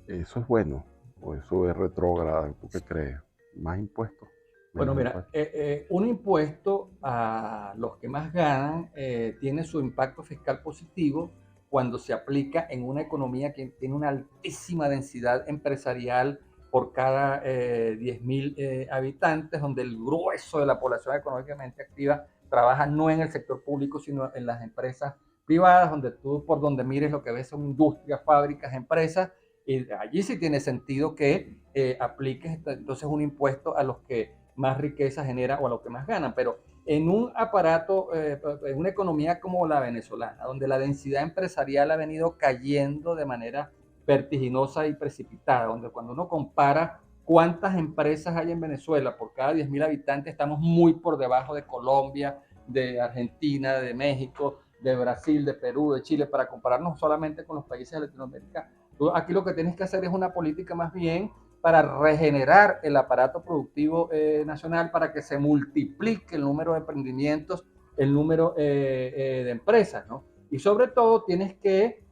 ¿Eso es bueno o eso es retrógrado? ¿Tú qué crees? ¿Más impuestos? Bueno, ¿Menos mira, impuestos? un impuesto a los que más ganan tiene su impacto fiscal positivo cuando se aplica en una economía que tiene una altísima densidad empresarial por cada 10.000 habitantes, donde el grueso de la población económicamente activa trabaja no en el sector público, sino en las empresas privadas, donde tú por donde mires lo que ves son industrias, fábricas, empresas, y allí sí tiene sentido que apliques entonces un impuesto a los que más riqueza genera o a lo que más ganan, pero en un aparato, en una economía como la venezolana, donde la densidad empresarial ha venido cayendo de manera vertiginosa y precipitada, donde cuando uno compara cuántas empresas hay en Venezuela por cada 10.000 habitantes, estamos muy por debajo de Colombia, de Argentina, de México, de Brasil, de Perú, de Chile, para compararnos solamente con los países de Latinoamérica. Tú aquí lo que tienes que hacer es una política más bien para regenerar el aparato productivo nacional, para que se multiplique el número de emprendimientos, el número de empresas, ¿no? Y sobre todo tienes que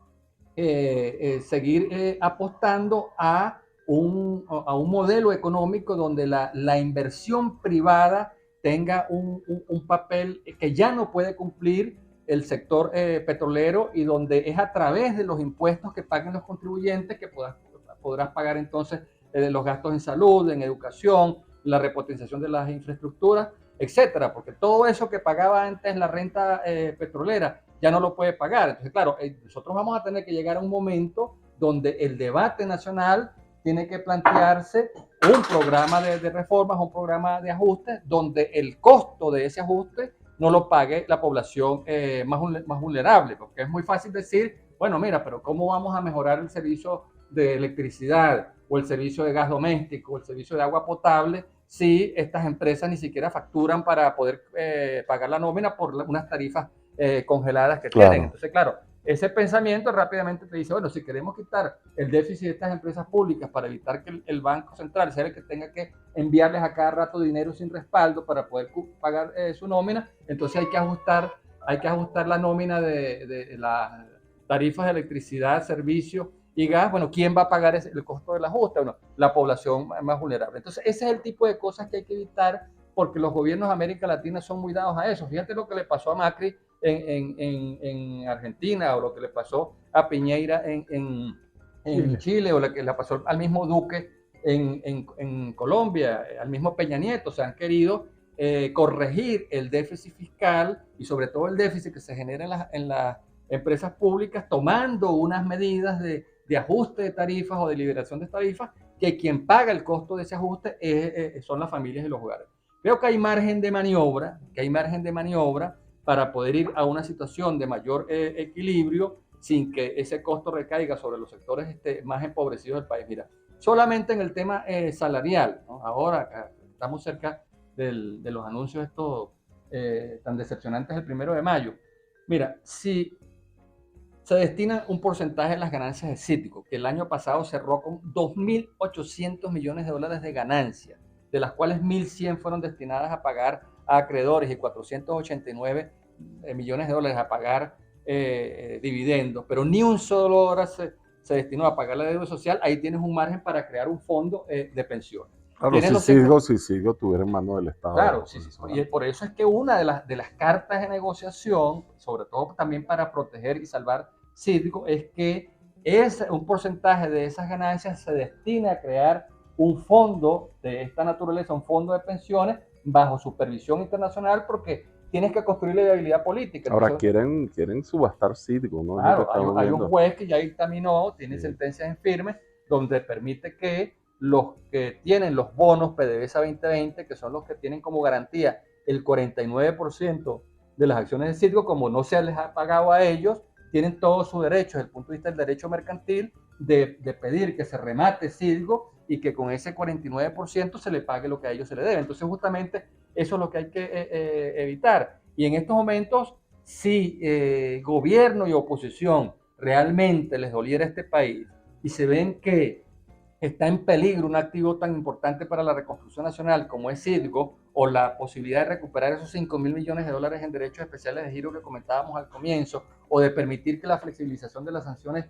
seguir apostando a un modelo económico donde la inversión privada tenga un papel que ya no puede cumplir el sector petrolero, y donde es a través de los impuestos que paguen los contribuyentes que podrás pagar entonces los gastos en salud, en educación, la repotenciación de las infraestructuras, etcétera, porque todo eso que pagaba antes la renta petrolera ya no lo puede pagar. Entonces, claro, nosotros vamos a tener que llegar a un momento donde el debate nacional tiene que plantearse un programa de reformas, un programa de ajuste, donde el costo de ese ajuste no lo pague la población más vulnerable, porque es muy fácil decir, bueno, mira, pero ¿cómo vamos a mejorar el servicio de electricidad o el servicio de gas doméstico o el servicio de agua potable si estas empresas ni siquiera facturan para poder pagar la nómina por unas tarifas congeladas que tienen? Entonces, claro, ese pensamiento rápidamente te dice, bueno, si queremos quitar el déficit de estas empresas públicas para evitar que el Banco Central sea el que tenga que enviarles a cada rato dinero sin respaldo para poder pagar su nómina, entonces hay que ajustar la nómina de las tarifas de electricidad, servicio y gas. Bueno, ¿quién va a pagar el costo del ajuste? Bueno, la población más vulnerable. Entonces, ese es el tipo de cosas que hay que evitar, porque los gobiernos de América Latina son muy dados a eso. Fíjate lo que le pasó a Macri en Argentina, o lo que le pasó a Piñera en Chile, o lo que le pasó al mismo Duque en Colombia, al mismo Peña Nieto. Se han querido corregir el déficit fiscal y sobre todo el déficit que se genera en las empresas públicas, tomando unas medidas de ajuste de tarifas o de liberación de tarifas, que quien paga el costo de ese ajuste son las familias y los hogares. Creo que hay margen de maniobra, para poder ir a una situación de mayor equilibrio sin que ese costo recaiga sobre los sectores más empobrecidos del país. Mira, solamente en el tema salarial, ¿no? Ahora estamos cerca de los anuncios estos tan decepcionantes el 1 de mayo. Mira, si se destina un porcentaje de las ganancias de Citgo, que el año pasado cerró con 2.800 millones de dólares de ganancias, de las cuales 1.100 fueron destinadas a pagar a acreedores y 489 millones de dólares a pagar dividendos, pero ni un solo dólar se destinó a pagar la deuda social. Ahí tienes un margen para crear un fondo de pensiones. Claro, si Citgo tuviera en manos del Estado. Claro, sí, y por eso es que una de las cartas de negociación, sobre todo también para proteger y salvar Citgo, es que un porcentaje de esas ganancias se destina a crear un fondo de esta naturaleza, un fondo de pensiones bajo supervisión internacional, porque tienes que construir la viabilidad política. Ahora quieren subastar Citgo, ¿no? Claro, hay un juez que ya dictaminó, tiene sentencias en firme, donde permite que los que tienen los bonos PDVSA 2020, que son los que tienen como garantía el 49% de las acciones de Citgo, como no se les ha pagado a ellos, tienen todos sus derechos desde el punto de vista del derecho mercantil de pedir que se remate Citgo y que con ese 49% se le pague lo que a ellos se le debe. Entonces, justamente eso es lo que hay que evitar. Y en estos momentos, si gobierno y oposición realmente les doliera este país y se ven que está en peligro un activo tan importante para la reconstrucción nacional como es Citgo, o la posibilidad de recuperar esos $5.000 millones en derechos especiales de giro que comentábamos al comienzo, o de permitir que la flexibilización de las sanciones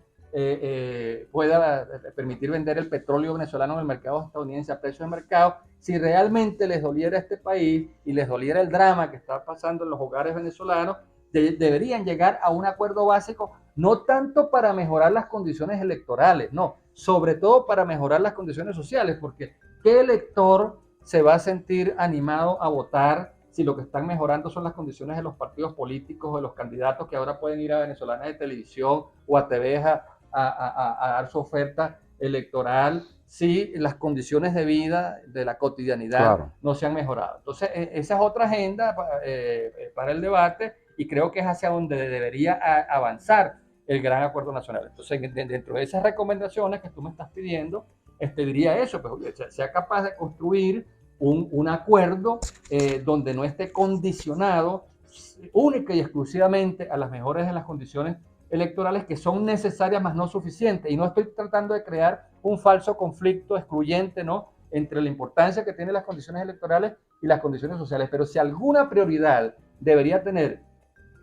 pueda permitir vender el petróleo venezolano en el mercado estadounidense a precio de mercado, si realmente les doliera este país y les doliera el drama que está pasando en los hogares venezolanos, deberían llegar a un acuerdo básico, no tanto para mejorar las condiciones electorales, no, sobre todo para mejorar las condiciones sociales, porque ¿qué elector se va a sentir animado a votar si lo que están mejorando son las condiciones de los partidos políticos o de los candidatos que ahora pueden ir a Venezolana de Televisión o a TV a dar su oferta electoral si las condiciones de vida de la cotidianidad no se han mejorado? Entonces, esa es otra agenda para el debate, y creo que es hacia donde debería avanzar el gran acuerdo nacional. Entonces, dentro de esas recomendaciones que tú me estás pidiendo, diría eso, pues, sea capaz de construir un acuerdo donde no esté condicionado única y exclusivamente a las mejoras de las condiciones electorales, que son necesarias mas no suficientes. Y no estoy tratando de crear un falso conflicto excluyente, ¿no?, entre la importancia que tienen las condiciones electorales y las condiciones sociales. Pero si alguna prioridad debería tener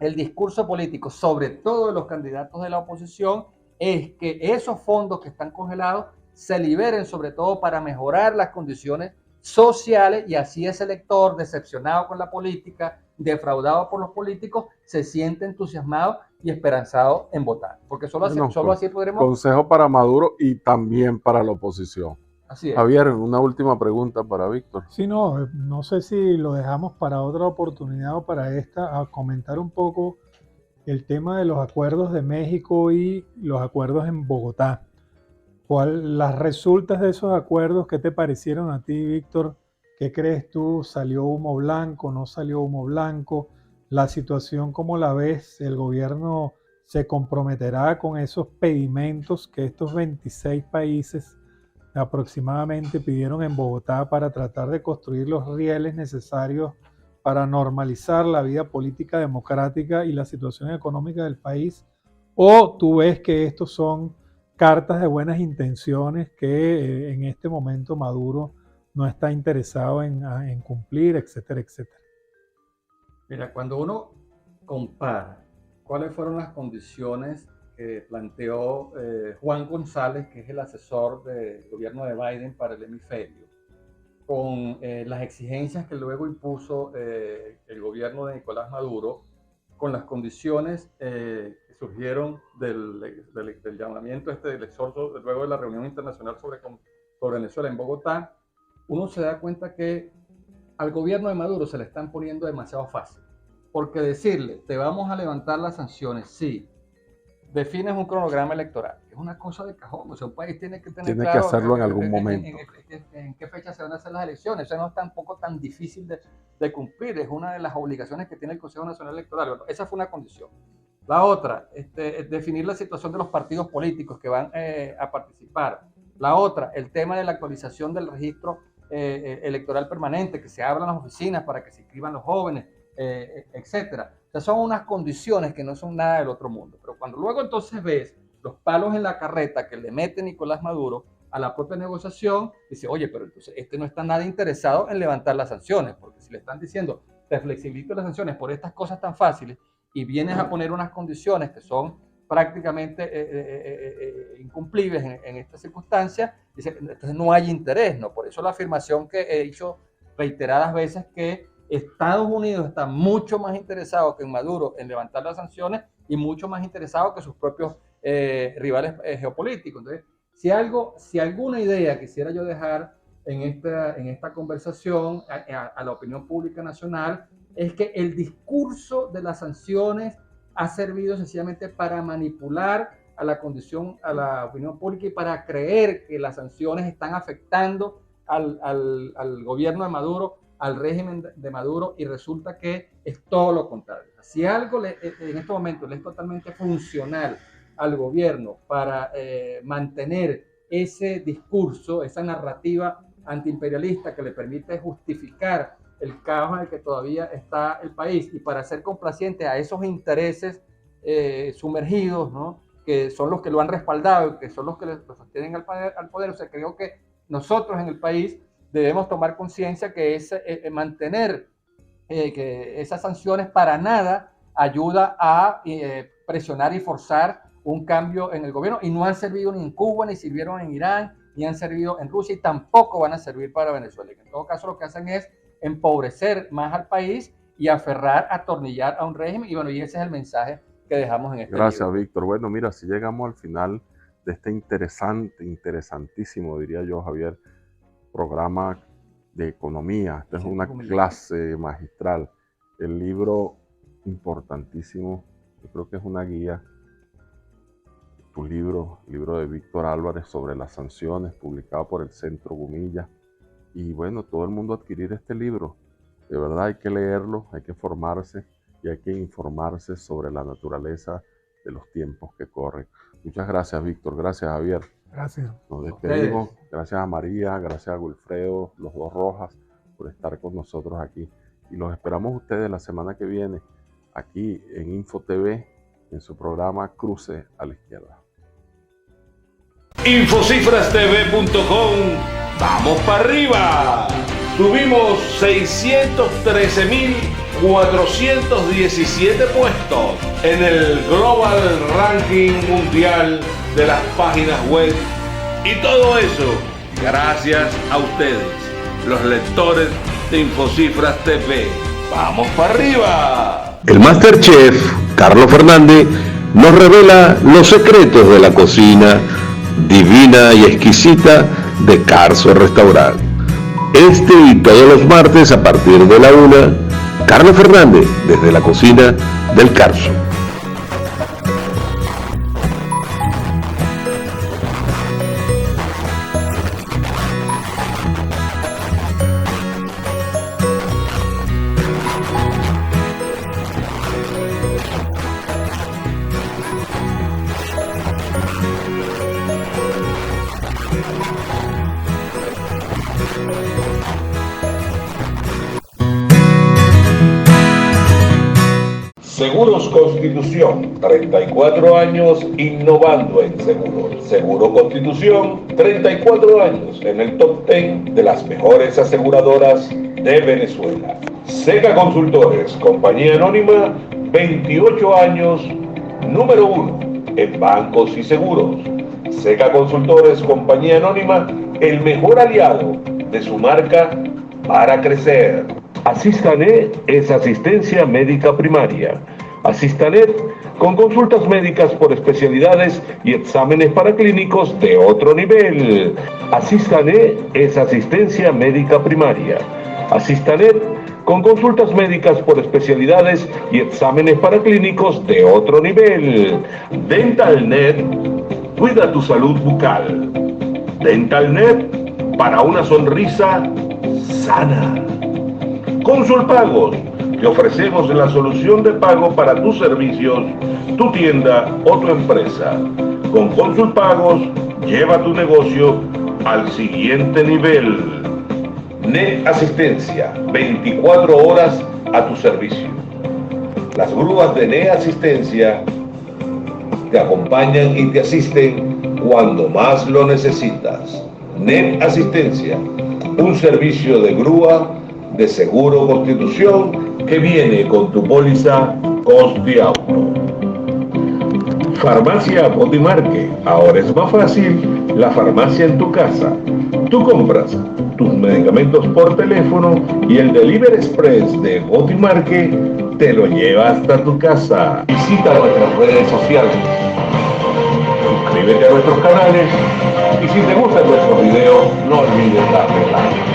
el discurso político, sobre todo de los candidatos de la oposición, es que esos fondos que están congelados se liberen, sobre todo para mejorar las condiciones sociales, y así ese elector decepcionado con la política, defraudado por los políticos, se siente entusiasmado y esperanzado en votar, porque solo así podremos... Consejo para Maduro y también para la oposición. Así es. Javier, una última pregunta para Víctor. Sí, no sé si lo dejamos para otra oportunidad o para esta, a comentar un poco el tema de los acuerdos de México y los acuerdos en Bogotá. Las resultas de esos acuerdos, ¿qué te parecieron a ti, Víctor? ¿Qué crees tú? ¿Salió humo blanco? ¿No salió humo blanco? La situación, ¿cómo la ves? ¿El gobierno se comprometerá con esos pedimentos que estos 26 países aproximadamente pidieron en Bogotá para tratar de construir los rieles necesarios para normalizar la vida política democrática y la situación económica del país? ¿O tú ves que estos son cartas de buenas intenciones que en este momento Maduro no está interesado en cumplir, etcétera, etcétera? Mira, cuando uno compara cuáles fueron las condiciones que planteó Juan González, que es el asesor del gobierno de Biden para el hemisferio, con las exigencias que luego impuso el gobierno de Nicolás Maduro, con las condiciones que surgieron del llamamiento del exhorto luego de la reunión internacional sobre Venezuela en Bogotá, uno se da cuenta que al gobierno de Maduro se le están poniendo demasiado fácil, porque decirle, te vamos a levantar las sanciones, sí, defines un cronograma electoral, es una cosa de cajón. O sea, un país tiene que tener claro que hacerlo en algún momento. En qué fecha se van a hacer las elecciones. Eso no es tampoco tan difícil de cumplir, es una de las obligaciones que tiene el Consejo Nacional Electoral. Bueno, esa fue una condición. La otra, es definir la situación de los partidos políticos que van a participar. La otra, el tema de la actualización del registro electoral permanente, que se abran las oficinas para que se inscriban los jóvenes, etcétera. O sea, son unas condiciones que no son nada del otro mundo. Pero cuando luego entonces ves los palos en la carreta que le mete Nicolás Maduro a la propia negociación, dice, oye, pero entonces no está nada interesado en levantar las sanciones, porque si le están diciendo, te flexibilizo las sanciones por estas cosas tan fáciles, y vienes a poner unas condiciones que son prácticamente incumplibles en esta circunstancia, dice, entonces no hay interés, ¿no? Por eso la afirmación que he hecho reiteradas veces, que Estados Unidos está mucho más interesado que en Maduro en levantar las sanciones, y mucho más interesado que sus propios rivales geopolíticos. Entonces, si alguna idea quisiera yo dejar en esta conversación a la opinión pública nacional, es que el discurso de las sanciones ha servido sencillamente para manipular a la opinión pública y para creer que las sanciones están afectando al gobierno de Maduro, al régimen de Maduro, y resulta que es todo lo contrario. Si algo en este momento le es totalmente funcional al gobierno para mantener ese discurso, esa narrativa antiimperialista que le permite justificar el caos en el que todavía está el país, y para ser complaciente a esos intereses sumergidos, ¿no?, que son los que lo han respaldado, que son los que lo sostienen al poder. O sea, creo que nosotros en el país debemos tomar conciencia que es mantener que esas sanciones para nada ayuda a presionar y forzar un cambio en el gobierno, y no han servido ni en Cuba, ni sirvieron en Irán, ni han servido en Rusia, y tampoco van a servir para Venezuela. En todo caso, lo que hacen es empobrecer más al país y aferrar, atornillar a un régimen, y bueno, y ese es el mensaje que dejamos en este Gracias, libro. Víctor. Bueno, mira, si llegamos al final de este interesantísimo, diría yo, Javier, programa de economía. Esta es una clase magistral. El libro importantísimo, yo creo que es una guía. Tu libro, el libro de Víctor Álvarez sobre las sanciones, publicado por el Centro Gumilla. Y bueno, todo el mundo adquirir este libro. De verdad hay que leerlo, hay que formarse y hay que informarse sobre la naturaleza de los tiempos que corren. Muchas gracias, Víctor. Gracias, Javier. Gracias. Nos despedimos. Gracias a María, gracias a Wilfredo, los dos Rojas, por estar con nosotros aquí. Y los esperamos ustedes la semana que viene, aquí en InfoTV, en su programa Cruce a la Izquierda. Infocifrastv.com, vamos para arriba. Subimos 613.417 puestos en el Global Ranking Mundial de las páginas web. Y todo eso gracias a ustedes, los lectores de Infocifras TV. ¡Vamos para arriba! El Masterchef, Carlos Fernández, nos revela los secretos de la cocina divina y exquisita de Carso Restaurant. Este y todos los martes a partir de la 1, Carlos Fernández, desde la cocina del Carso. Seguros Constitución, 34 años innovando en seguros. Seguro Constitución, 34 años en el top 10 de las mejores aseguradoras de Venezuela. Seca Consultores, compañía anónima, 28 años, número 1 en bancos y seguros. Seca Consultores, compañía anónima, el mejor aliado de su marca para crecer. Asistanet es asistencia médica primaria. Asistanet con consultas médicas por especialidades y exámenes paraclínicos de otro nivel. Asistanet es asistencia médica primaria. Asistanet con consultas médicas por especialidades y exámenes paraclínicos de otro nivel. DentalNet, cuida tu salud bucal. DentalNet, para una sonrisa sana. Consulpagos, te ofrecemos la solución de pago para tus servicios, tu tienda o tu empresa. Con Consulpagos, lleva tu negocio al siguiente nivel. NET Asistencia, 24 horas a tu servicio. Las grúas de NET Asistencia te acompañan y te asisten cuando más lo necesitas. NET Asistencia, un servicio de grúa de Seguro Constitución que viene con tu póliza Costi Auto. Farmacia Botimarque, ahora es más fácil la farmacia en tu casa. Tú compras tus medicamentos por teléfono y el Delivery Express de Botimarque te lo lleva hasta tu casa. Visita nuestras redes sociales, suscríbete a nuestros canales y si te gustan nuestros videos no olvides darle like.